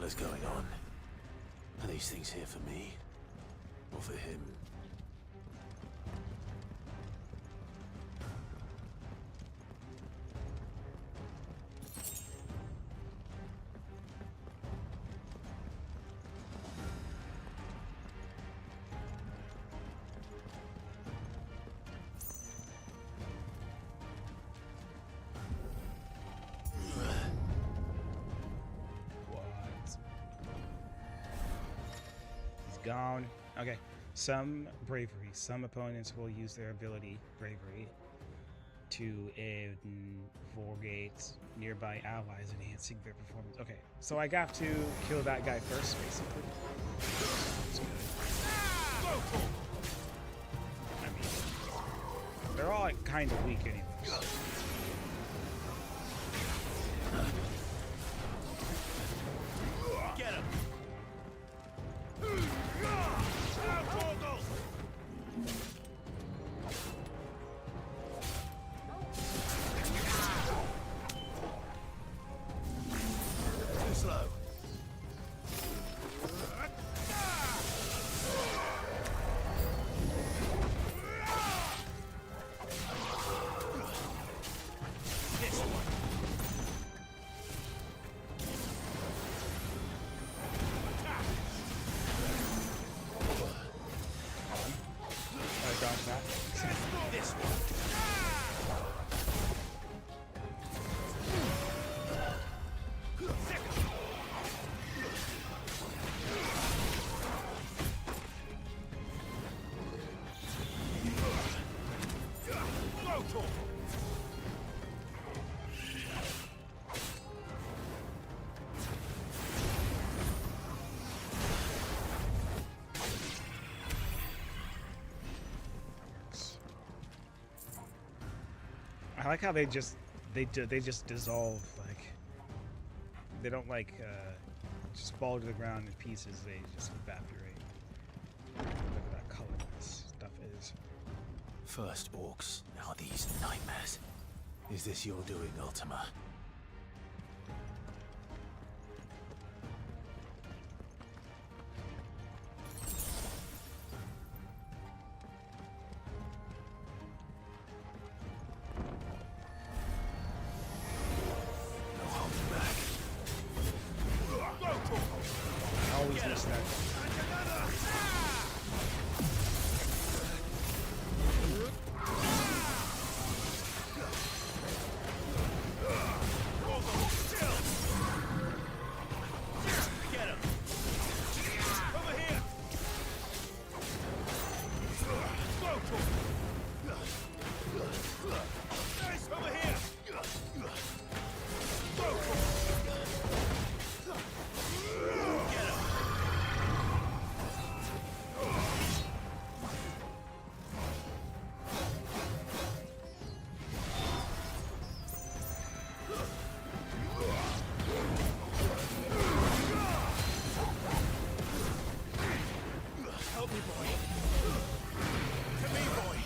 is going on? Are these things here for me? Or for him? Gone. Okay. Some bravery. Some opponents will use their ability, bravery, to invogate nearby allies, enhancing their performance. Okay, so I got to kill that guy first, basically. Sounds good. I mean, they're all like, kind of weak anyways. Get him! Too slow. This one. Dodge that. This one. I like how they just dissolve, like they don't like just fall to the ground in pieces, they just evaporate. Look at that color this stuff is. First orcs, now these nightmares. Is this your doing, Ultima? Always miss that. Help me, boy. To me, boy.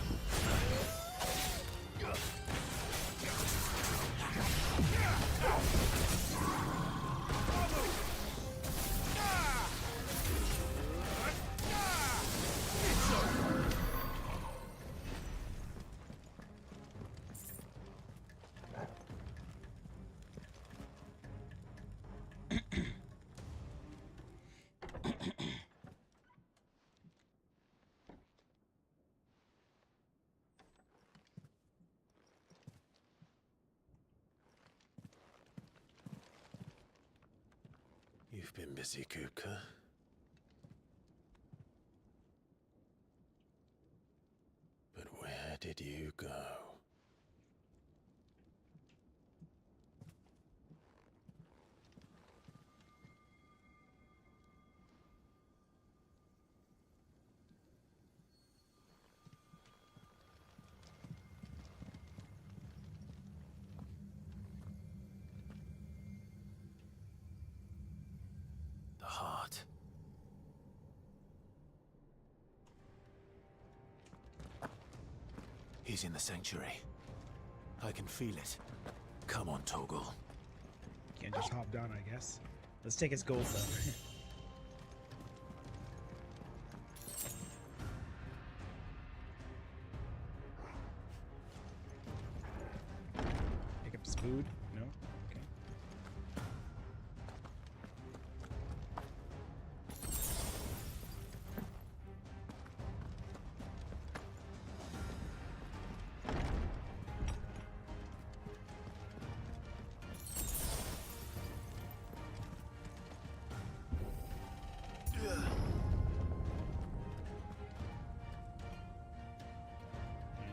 You've been busy, Kupka. But where did you go? The heart. He's in the sanctuary. I can feel it. Come on, Torgal. Can't just hop down, I guess. Let's take his gold, though. Pick up his food. No? Okay.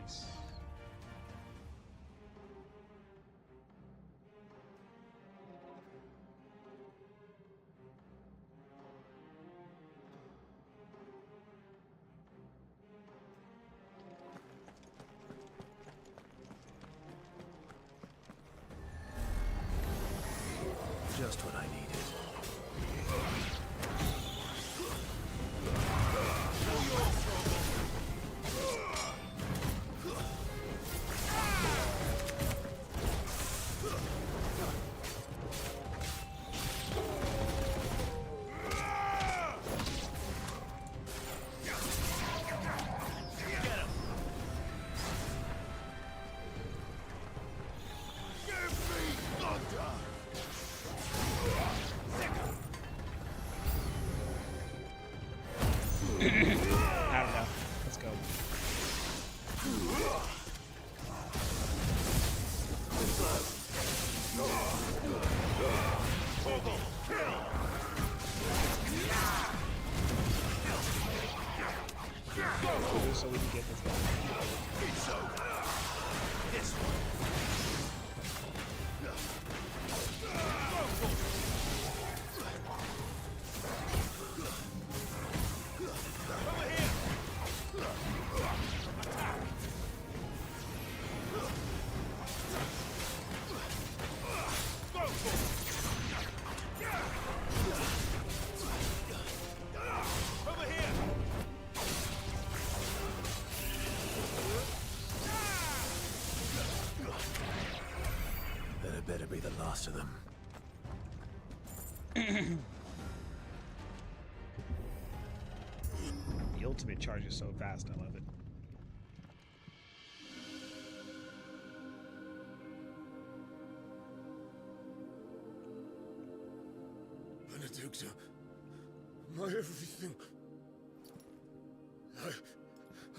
Nice. Just what I needed. I don't know. Let's go. So we can get this guy. This one. That better be the last of them. The ultimate charge is so fast. I love it. Benedicta, my everything.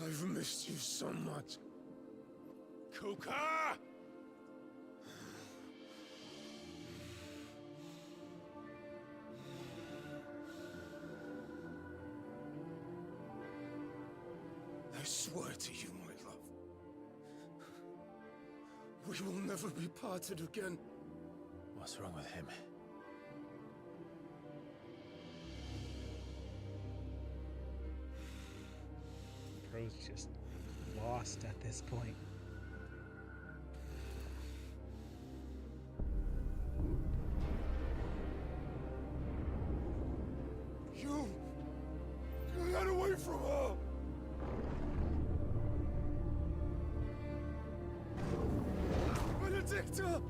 I've missed you so much. Kuka! I swear to you, my love, we will never be parted again. What's wrong with him? Bro's just lost at this point. You got away from her. Benedicta!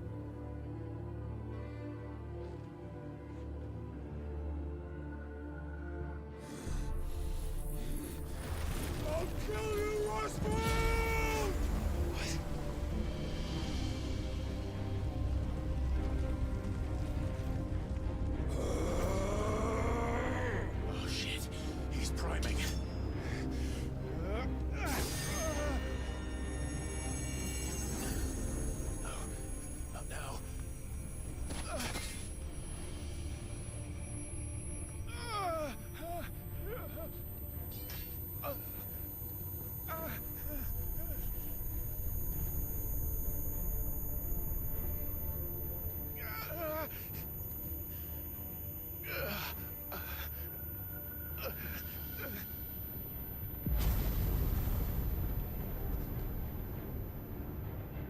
I'll kill you, Roswell! Oh shit, he's priming. Not now.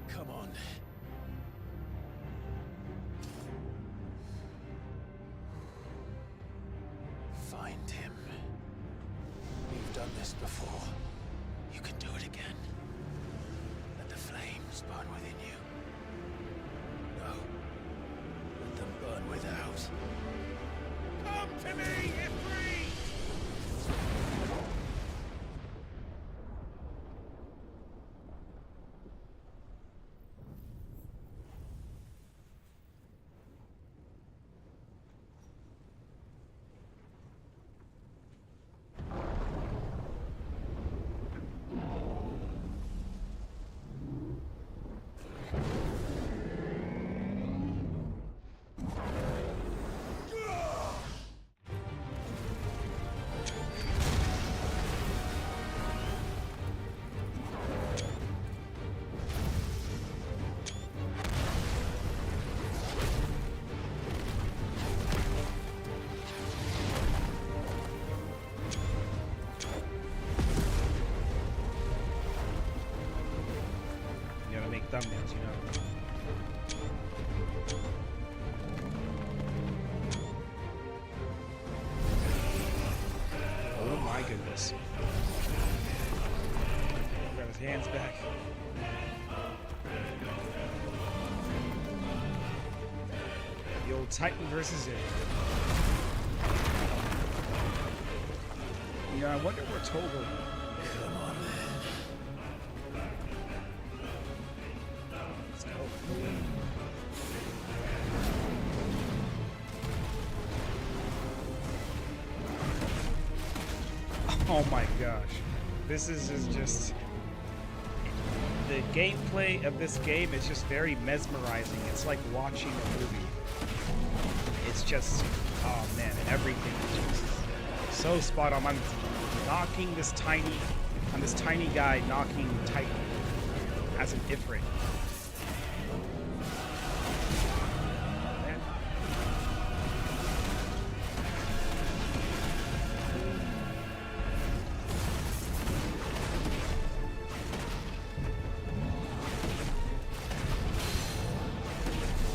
Come on. Find him. You've done this before. You can do it again. Let the flames burn within you. No. Let them burn without. thumbnails, you know. Oh my goodness. Got his hands back. The old Titan versus it. You know, I wonder where Togo. Come on, Let's go. Oh my gosh. This is just the gameplay of this game is just very mesmerizing. It's like watching a movie. It's just, oh man, everything is just so spot on. I'm knocking this tiny guy knocking Titan as an Ifrit.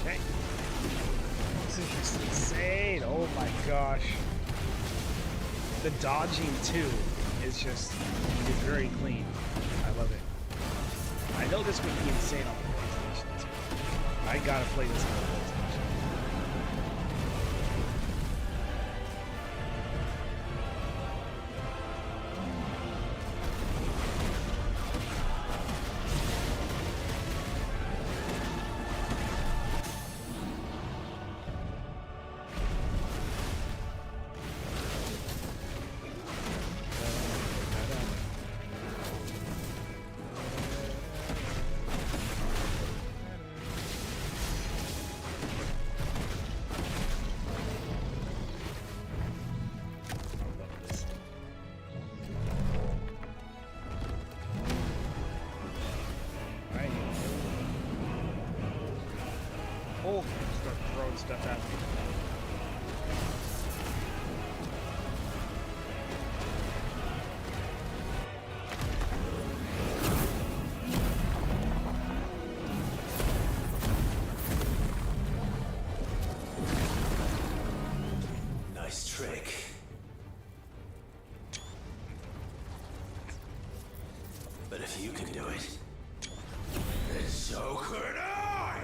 Okay. This is just insane. Oh my gosh. The dodging too is very clean. I love it. I know this would be insane on the PlayStation too. I gotta play this on the PlayStation. Oh, start throwing stuff at me. nice trick. But if you can do it, then so could I!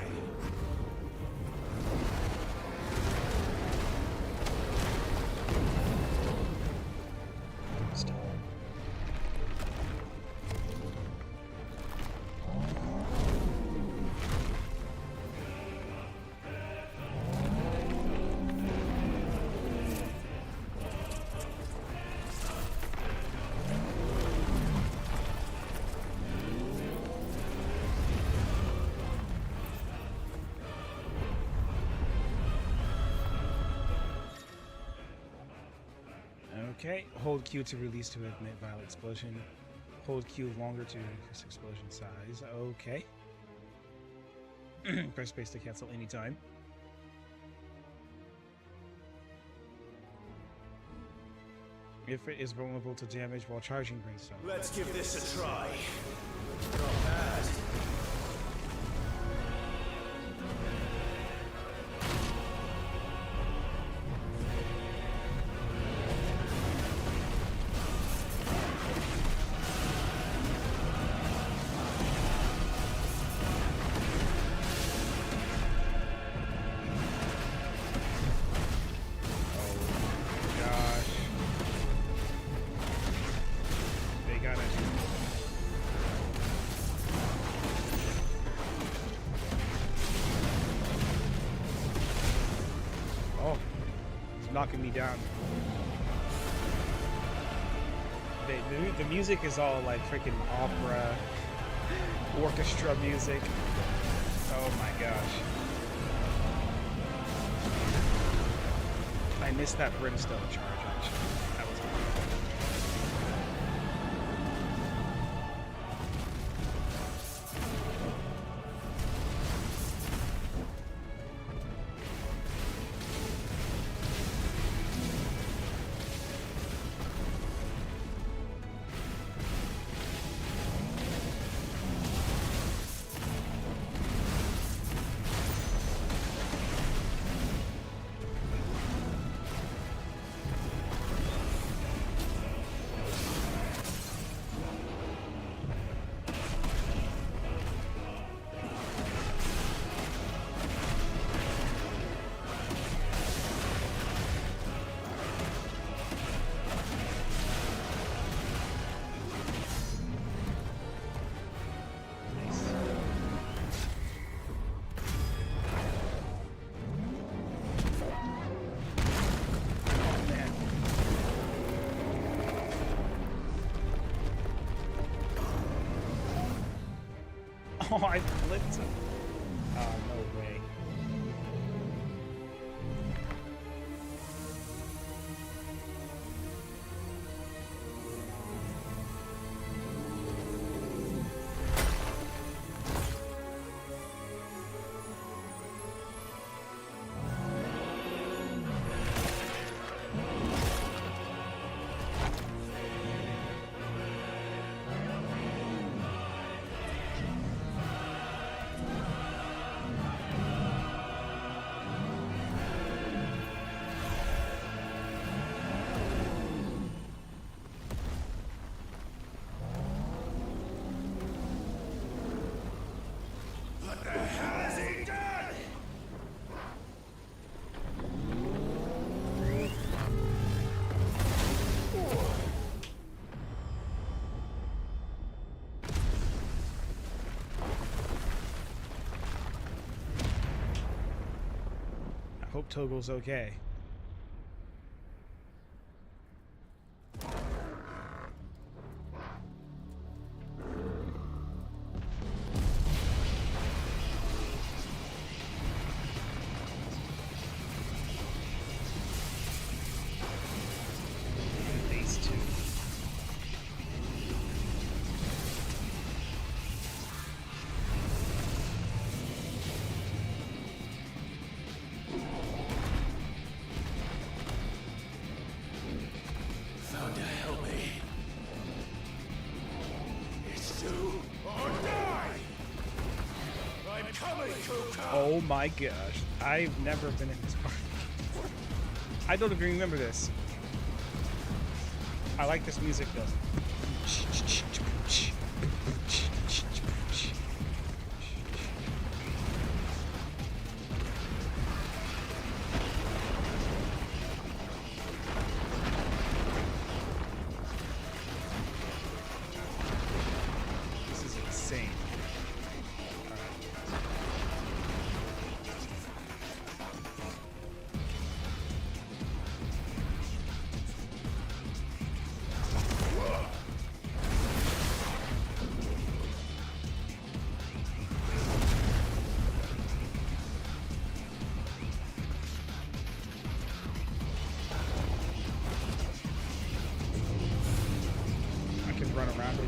Stop. Okay, hold Q to release to emit violent explosion. Hold Q longer to increase explosion size. Okay. Press space to cancel anytime. If it is vulnerable to damage while charging brimstone. Let's give this a try. Not bad. Knocking me down. The music is all like freaking opera, orchestra music. Oh my gosh. I missed that brimstone charge actually. That was Oh, I flipped him. Oh, no way. Hope Toggle's okay. These two. Oh my gosh, I've never been in this part. I don't even remember this. I like this music though. This is insane. I can run around it.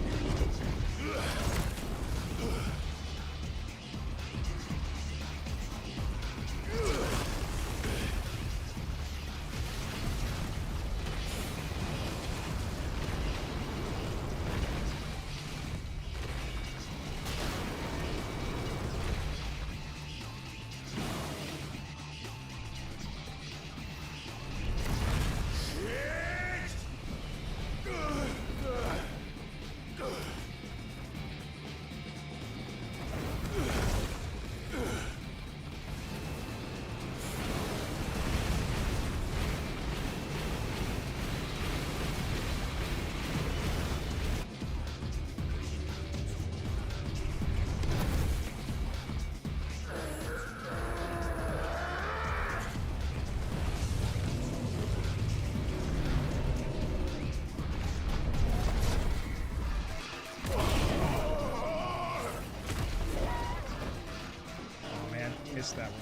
Missed that one.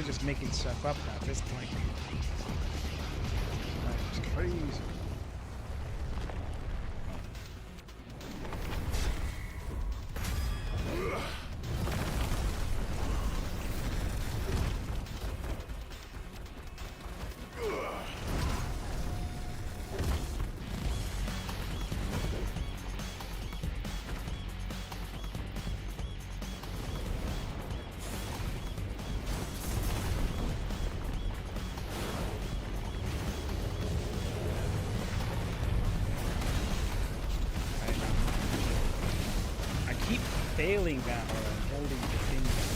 they're just making stuff up at this point. That's crazy. Failing that or holding the thing.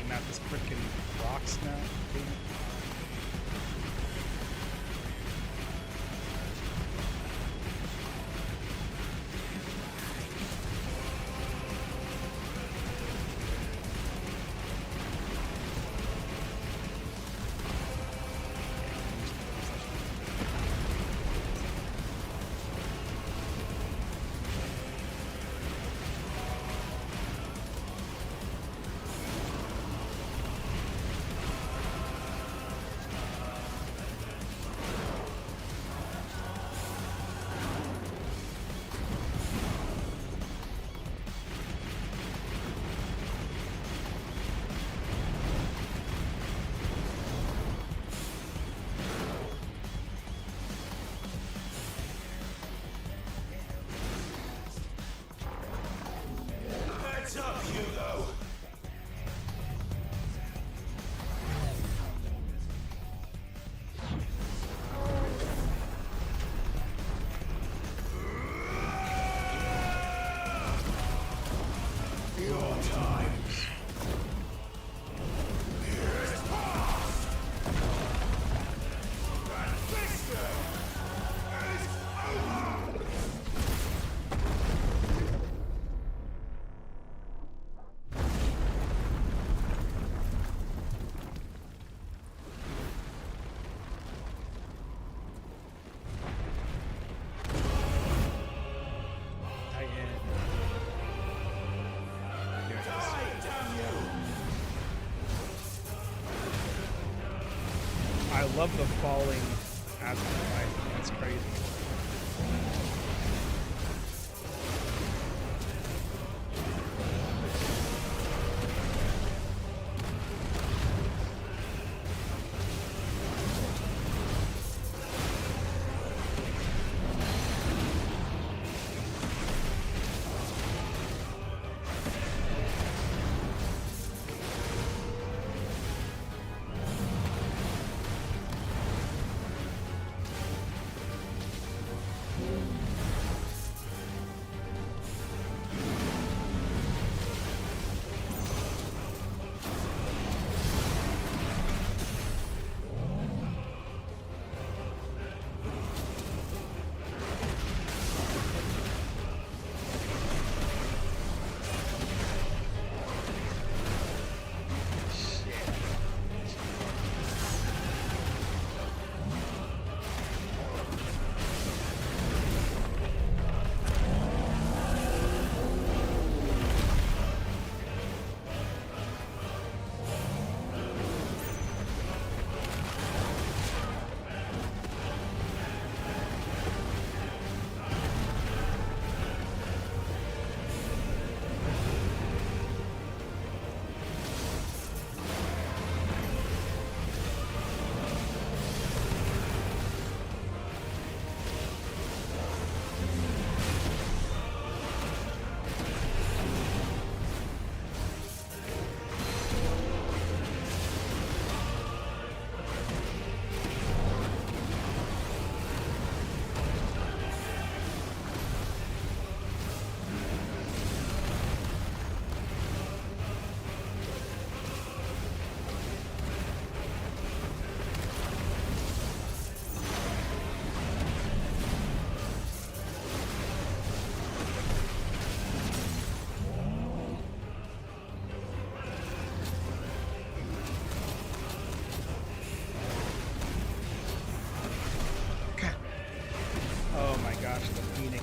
looking at this freaking rocks now. I love the falling afterlife. That's crazy.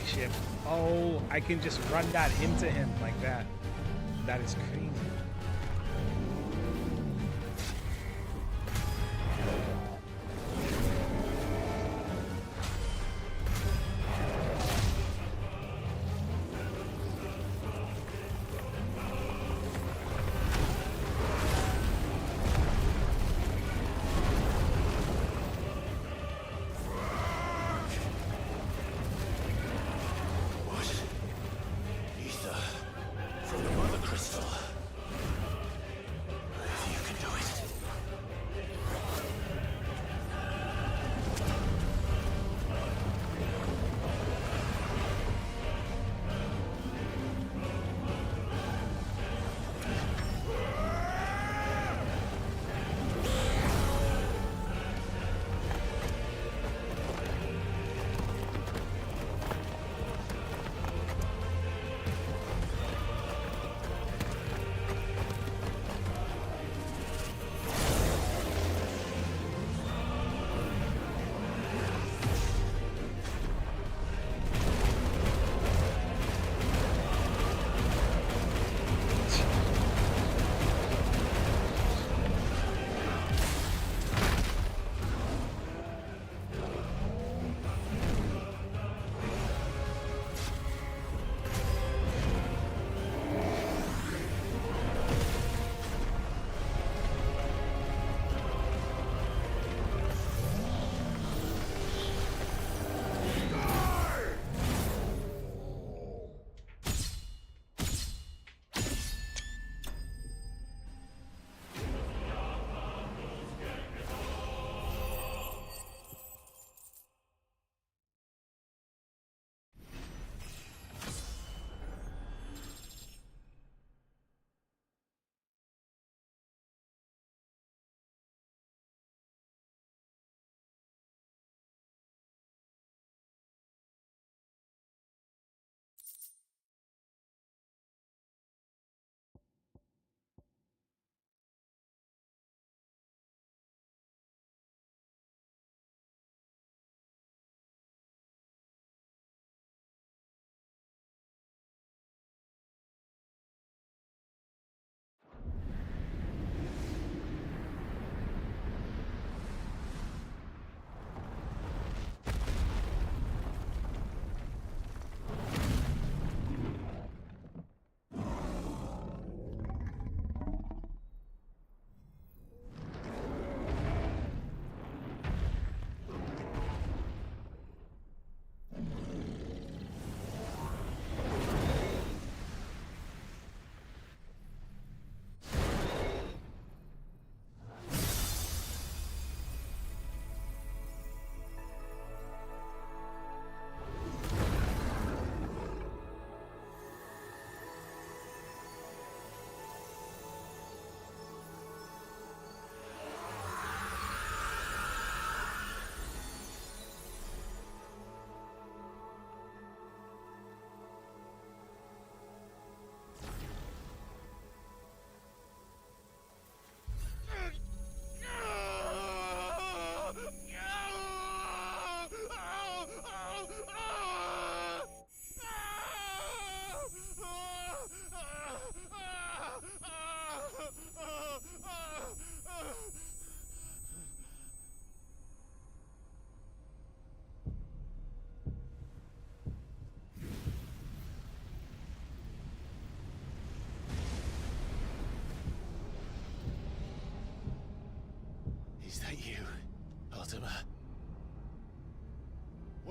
Ship. Oh, I can just run that into him like that. That is crazy.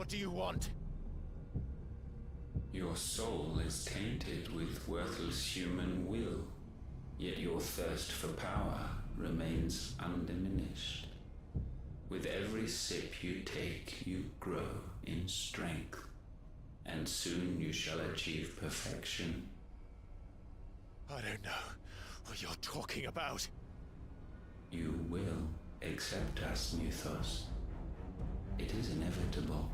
What do you want? Your soul is tainted with worthless human will, yet your thirst for power remains undiminished. With every sip you take, you grow in strength, and soon you shall achieve perfection. I don't know what you're talking about. You will accept us, Mythos. It is inevitable.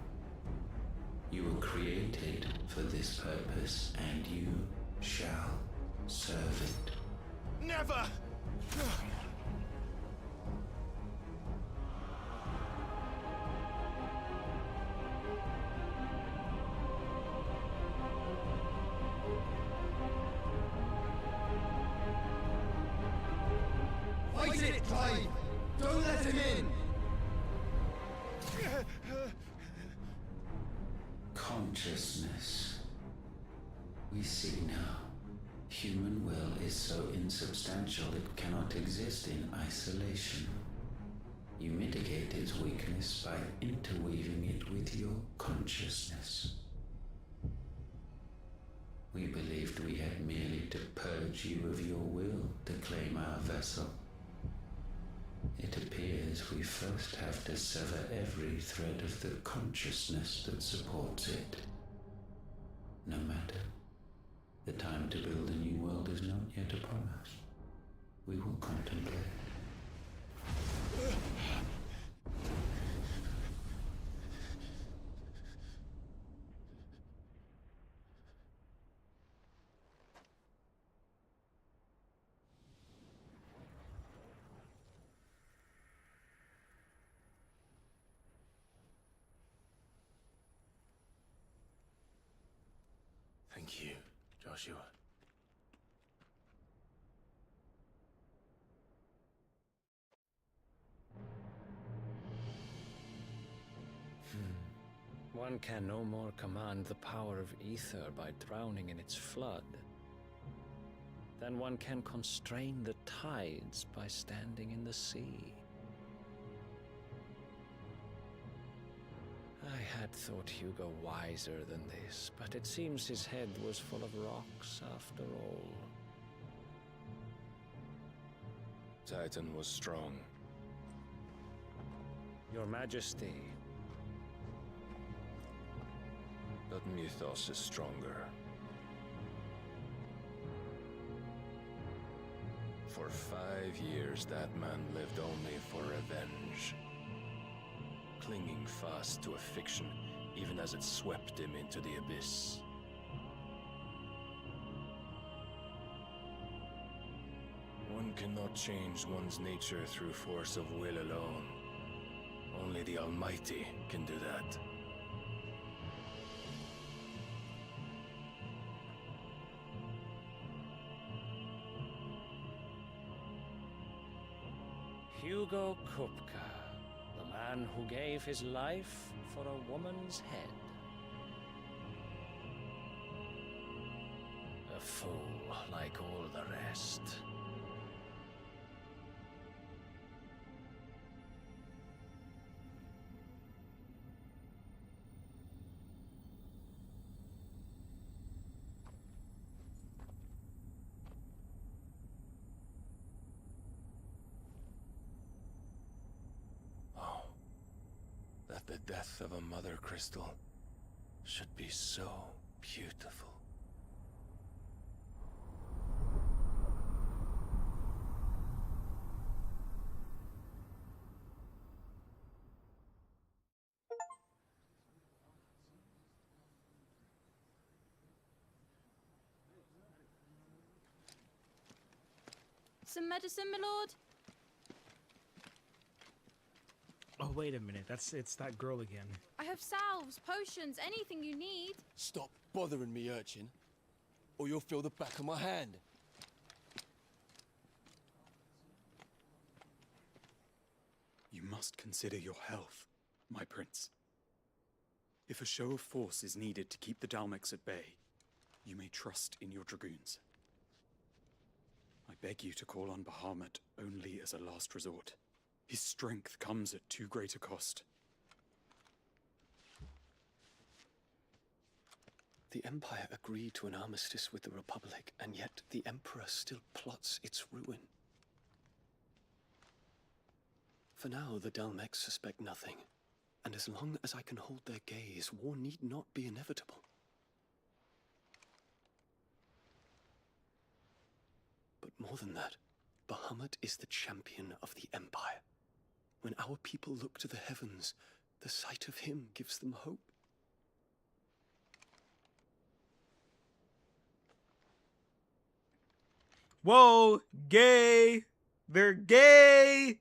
You were created for this purpose, and you shall serve it. Never! Fight it, Clive! Don't let him in! Consciousness. We see now. Human will is so insubstantial it cannot exist in isolation. You mitigate its weakness by interweaving it with your consciousness. We believed we had merely to purge you of your will to claim our vessel. It appears we first have to sever every thread of the consciousness that supports it. No matter. The time to build a new world is not yet upon us. We will contemplate. Thank you, Joshua. One can no more command the power of ether by drowning in its flood than one can constrain the tides by standing in the sea. I had thought Hugo wiser than this, but it seems his head was full of rocks after all. Titan was strong. Your Majesty. But Mythos is stronger. For 5 years, that man lived only for revenge. Clinging fast to a fiction, even as it swept him into the abyss. One cannot change one's nature through force of will alone. Only the Almighty can do that. Hugo Kupka, the man who gave his life for a woman's head. A fool like all the rest. That the death of a mother crystal should be so beautiful. Some medicine, my lord? Oh, wait a minute. It's that girl again. I have salves, potions, anything you need. Stop bothering me, urchin, or you'll feel the back of my hand. You must consider your health, my prince. If a show of force is needed to keep the Dalmex at bay, you may trust in your dragoons. I beg you to call on Bahamut only as a last resort. His strength comes at too great a cost. The Empire agreed to an armistice with the Republic, and yet the Emperor still plots its ruin. For now, the Dalmex suspect nothing, and as long as I can hold their gaze, war need not be inevitable. But more than that, Bahamut is the champion of the Empire. When our people look to the heavens, the sight of him gives them hope. Whoa, gay. They're gay.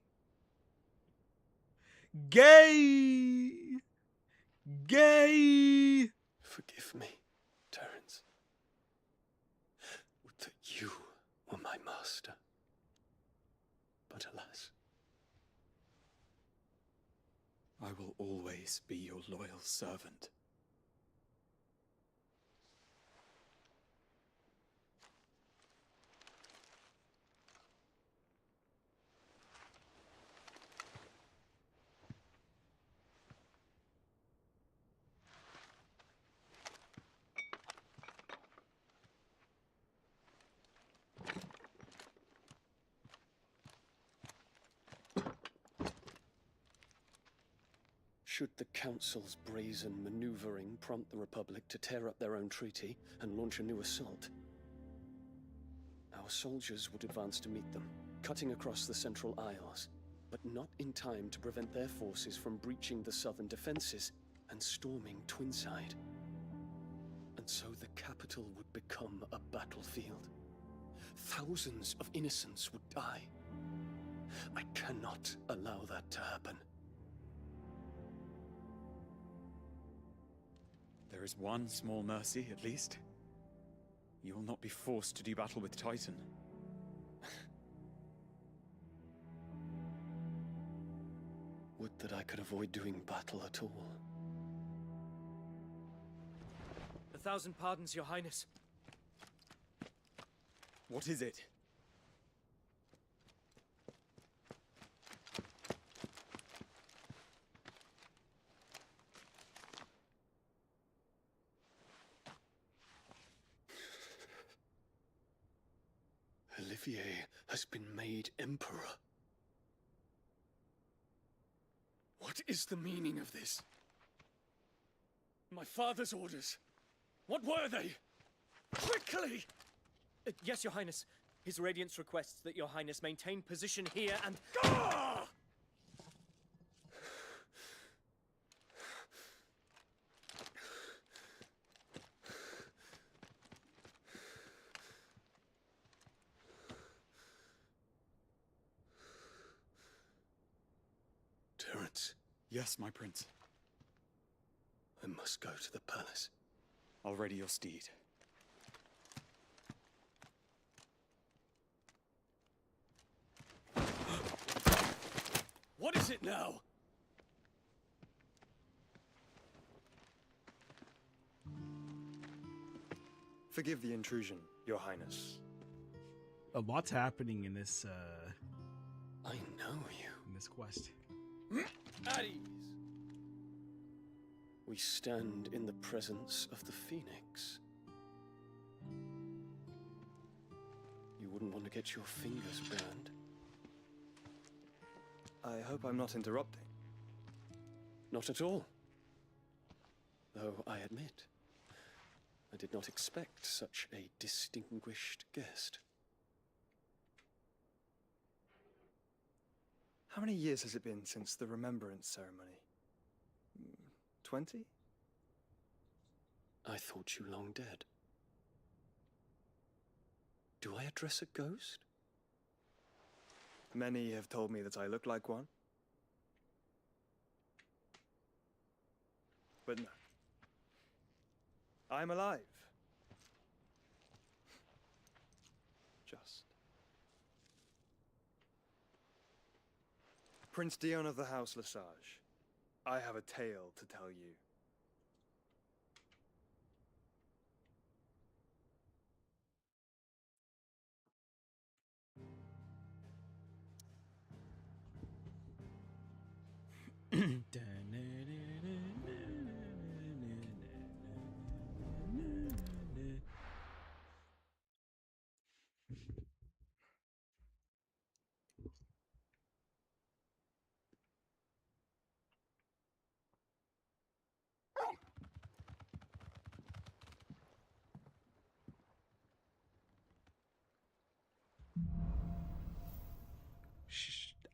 Gay. Gay. Forgive me, Terence. Would that you were my master. But alas. I will always be your loyal servant. Should the Council's brazen maneuvering prompt the Republic to tear up their own treaty and launch a new assault, our soldiers would advance to meet them, cutting across the Central Isles, but not in time to prevent their forces from breaching the southern defenses and storming Twinside. And so the capital would become a battlefield. Thousands of innocents would die. I cannot allow that to happen. There is one small mercy, at least. You will not be forced to do battle with Titan. Would that I could avoid doing battle at all. 1,000 pardons, Your Highness. What is it? Olivier has been made Emperor. What is the meaning of this? My father's orders. What were they? Quickly! Yes, Your Highness. His Radiance requests that Your Highness maintain position here and... Ah! Terence. Yes, my prince. I must go to the palace. I'll ready your steed. What is it now? Forgive the intrusion, Your Highness. A lot's happening in this I know you. in this quest. At ease. We stand in the presence of the Phoenix. You wouldn't want to get your fingers burned. I hope I'm not interrupting. Not at all. Though I admit, I did not expect such a distinguished guest. How many years has it been since the Remembrance ceremony? 20? I thought you long dead. Do I address a ghost? Many have told me that I look like one. But no. I'm alive. Just. Prince Dion of the House Lesage, I have a tale to tell you.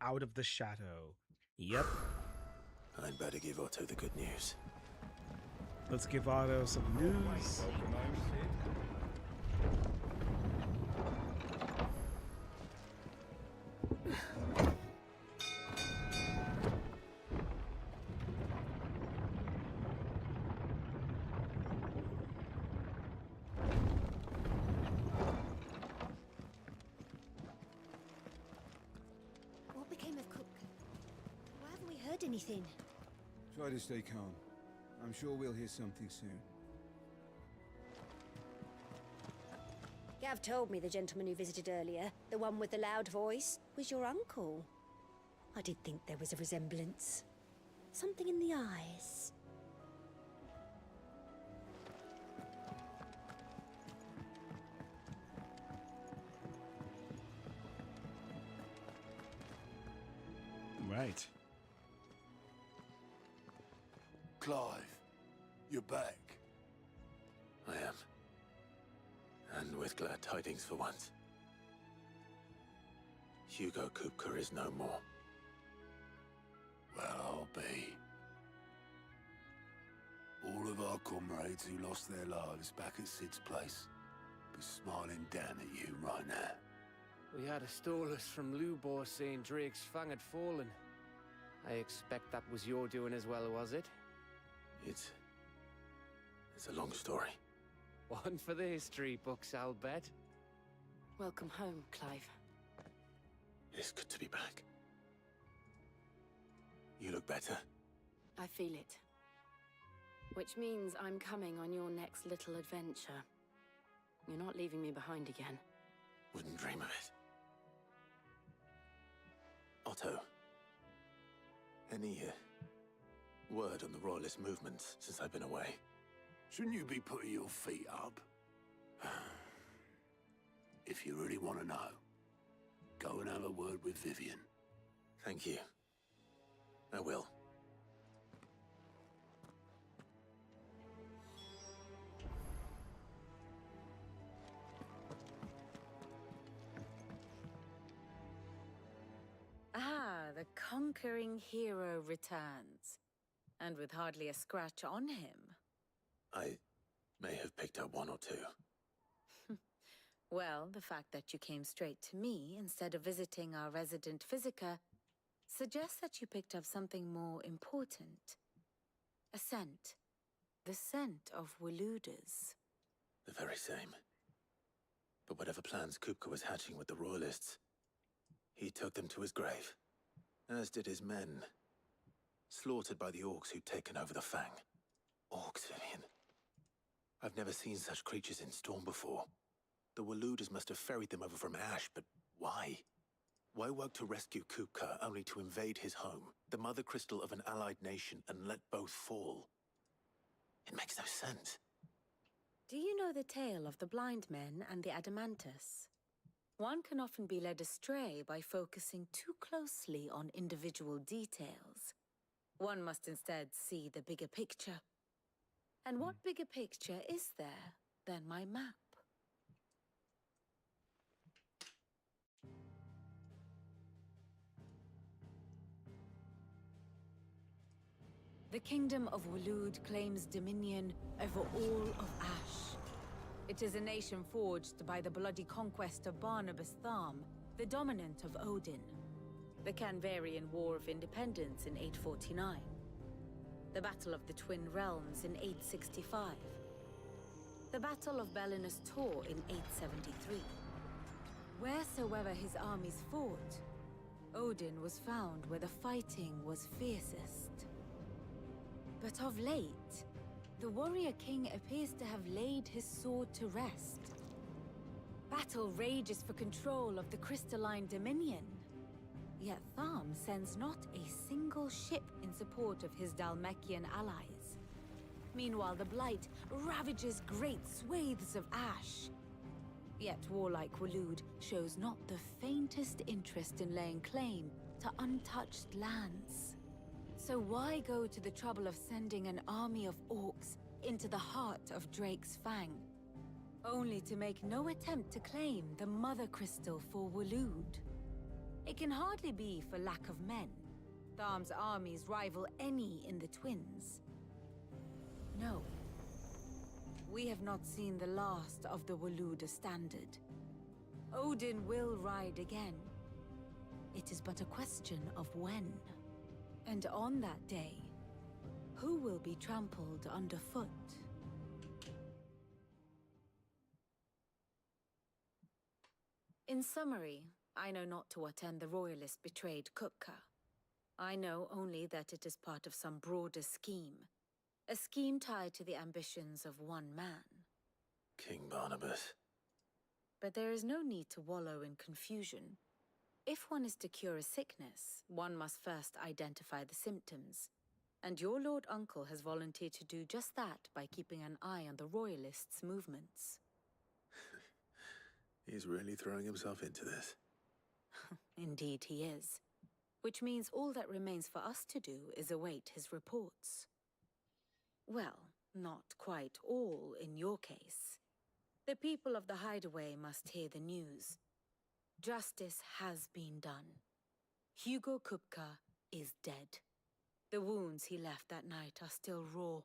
Out of the shadow. Yep. I'd better give Otto the good news. Let's give Otto some news. What became of Cook? Why haven't we heard anything? Try to stay calm. I'm sure we'll hear something soon. Gav told me the gentleman who visited earlier, the one with the loud voice, was your uncle. I did think there was a resemblance. Something in the eyes. Right. Clive, you're back. I am. And with glad tidings for once. Hugo Kupka is no more. Well, I'll be. All of our comrades who lost their lives back at Sid's place be smiling down at you right now. We had a stolus from Lubor saying Drake's fang had fallen. I expect that was your doing as well, was it? It's a long story. One for the history books, I'll bet. Welcome home, Clive. It's good to be back. You look better. I feel it. Which means I'm coming on your next little adventure. You're not leaving me behind again. Wouldn't dream of it. Otto, any word on the Royalist movement since I've been away? Shouldn't you be putting your feet up? If you really want to know, go and have a word with Vivian. Thank you. I will. Ah, the conquering hero returns. And with hardly a scratch on him. I may have picked up one or two. Well, the fact that you came straight to me instead of visiting our resident physiker suggests that you picked up something more important. A scent. The scent of Waludas. The very same. But whatever plans Kupka was hatching with the Royalists, he took them to his grave. As did his men. Slaughtered by the orcs who'd taken over the Fang. Orcs, Vivian. I've never seen such creatures in Storm before. The Waludas must have ferried them over from Ash, but why? Why work to rescue Kupka only to invade his home, the mother crystal of an allied nation, and let both fall? It makes no sense. Do you know the tale of the blind men and the Adamantus? One can often be led astray by focusing too closely on individual details. One must instead see the bigger picture. And what bigger picture is there than my map? The Kingdom of Walud claims dominion over all of Ash. It is a nation forged by the bloody conquest of Barnabas Tharm, the dominant of Odin. The Canvarian War of Independence in 849. The Battle of the Twin Realms in 865. The Battle of Belinus Tor in 873. Wheresoever his armies fought, Odin was found where the fighting was fiercest. But of late, the warrior king appears to have laid his sword to rest. Battle rages for control of the crystalline dominion. Yet Tharm sends not a single ship in support of his Dhalmekian allies. Meanwhile, the Blight ravages great swathes of Ash. Yet warlike Waloed shows not the faintest interest in laying claim to untouched lands. So why go to the trouble of sending an army of orcs into the heart of Drake's Fang, only to make no attempt to claim the Mother Crystal for Waloed? It can hardly be for lack of men. Tharm's armies rival any in the Twins. No. We have not seen the last of the Waloed standard. Odin will ride again. It is but a question of when. And on that day, who will be trampled underfoot? In summary, I know not to what end the Royalists betrayed Kupka. I know only that it is part of some broader scheme. A scheme tied to the ambitions of one man. King Barnabas. But there is no need to wallow in confusion. If one is to cure a sickness, one must first identify the symptoms. And your Lord Uncle has volunteered to do just that by keeping an eye on the Royalists' movements. He's really throwing himself into this. Indeed he is. Which means all that remains for us to do is await his reports. Well, not quite all in your case. The people of the Hideaway must hear the news. Justice has been done. Hugo Kupka is dead. The wounds he left that night are still raw,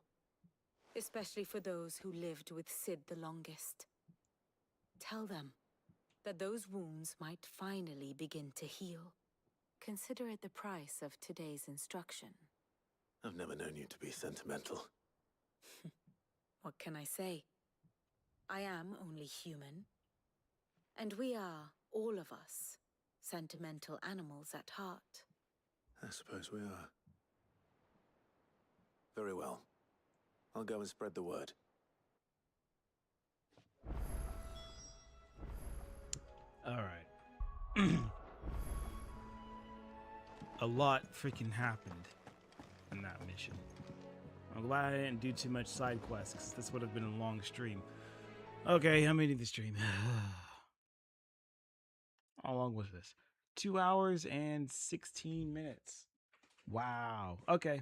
especially for those who lived with Sid the longest. Tell them that those wounds might finally begin to heal. Consider it the price of today's instruction. I've never known you to be sentimental. What can I say? I am only human. And we are, all of us, sentimental animals at heart. I suppose we are. Very well. I'll go and spread the word. All right. A lot freaking happened in that mission. I'm glad I didn't do too much side quests, because this would have been a long stream. Okay, how many did the stream? How long was this? 2 hours and 16 minutes. Wow. Okay.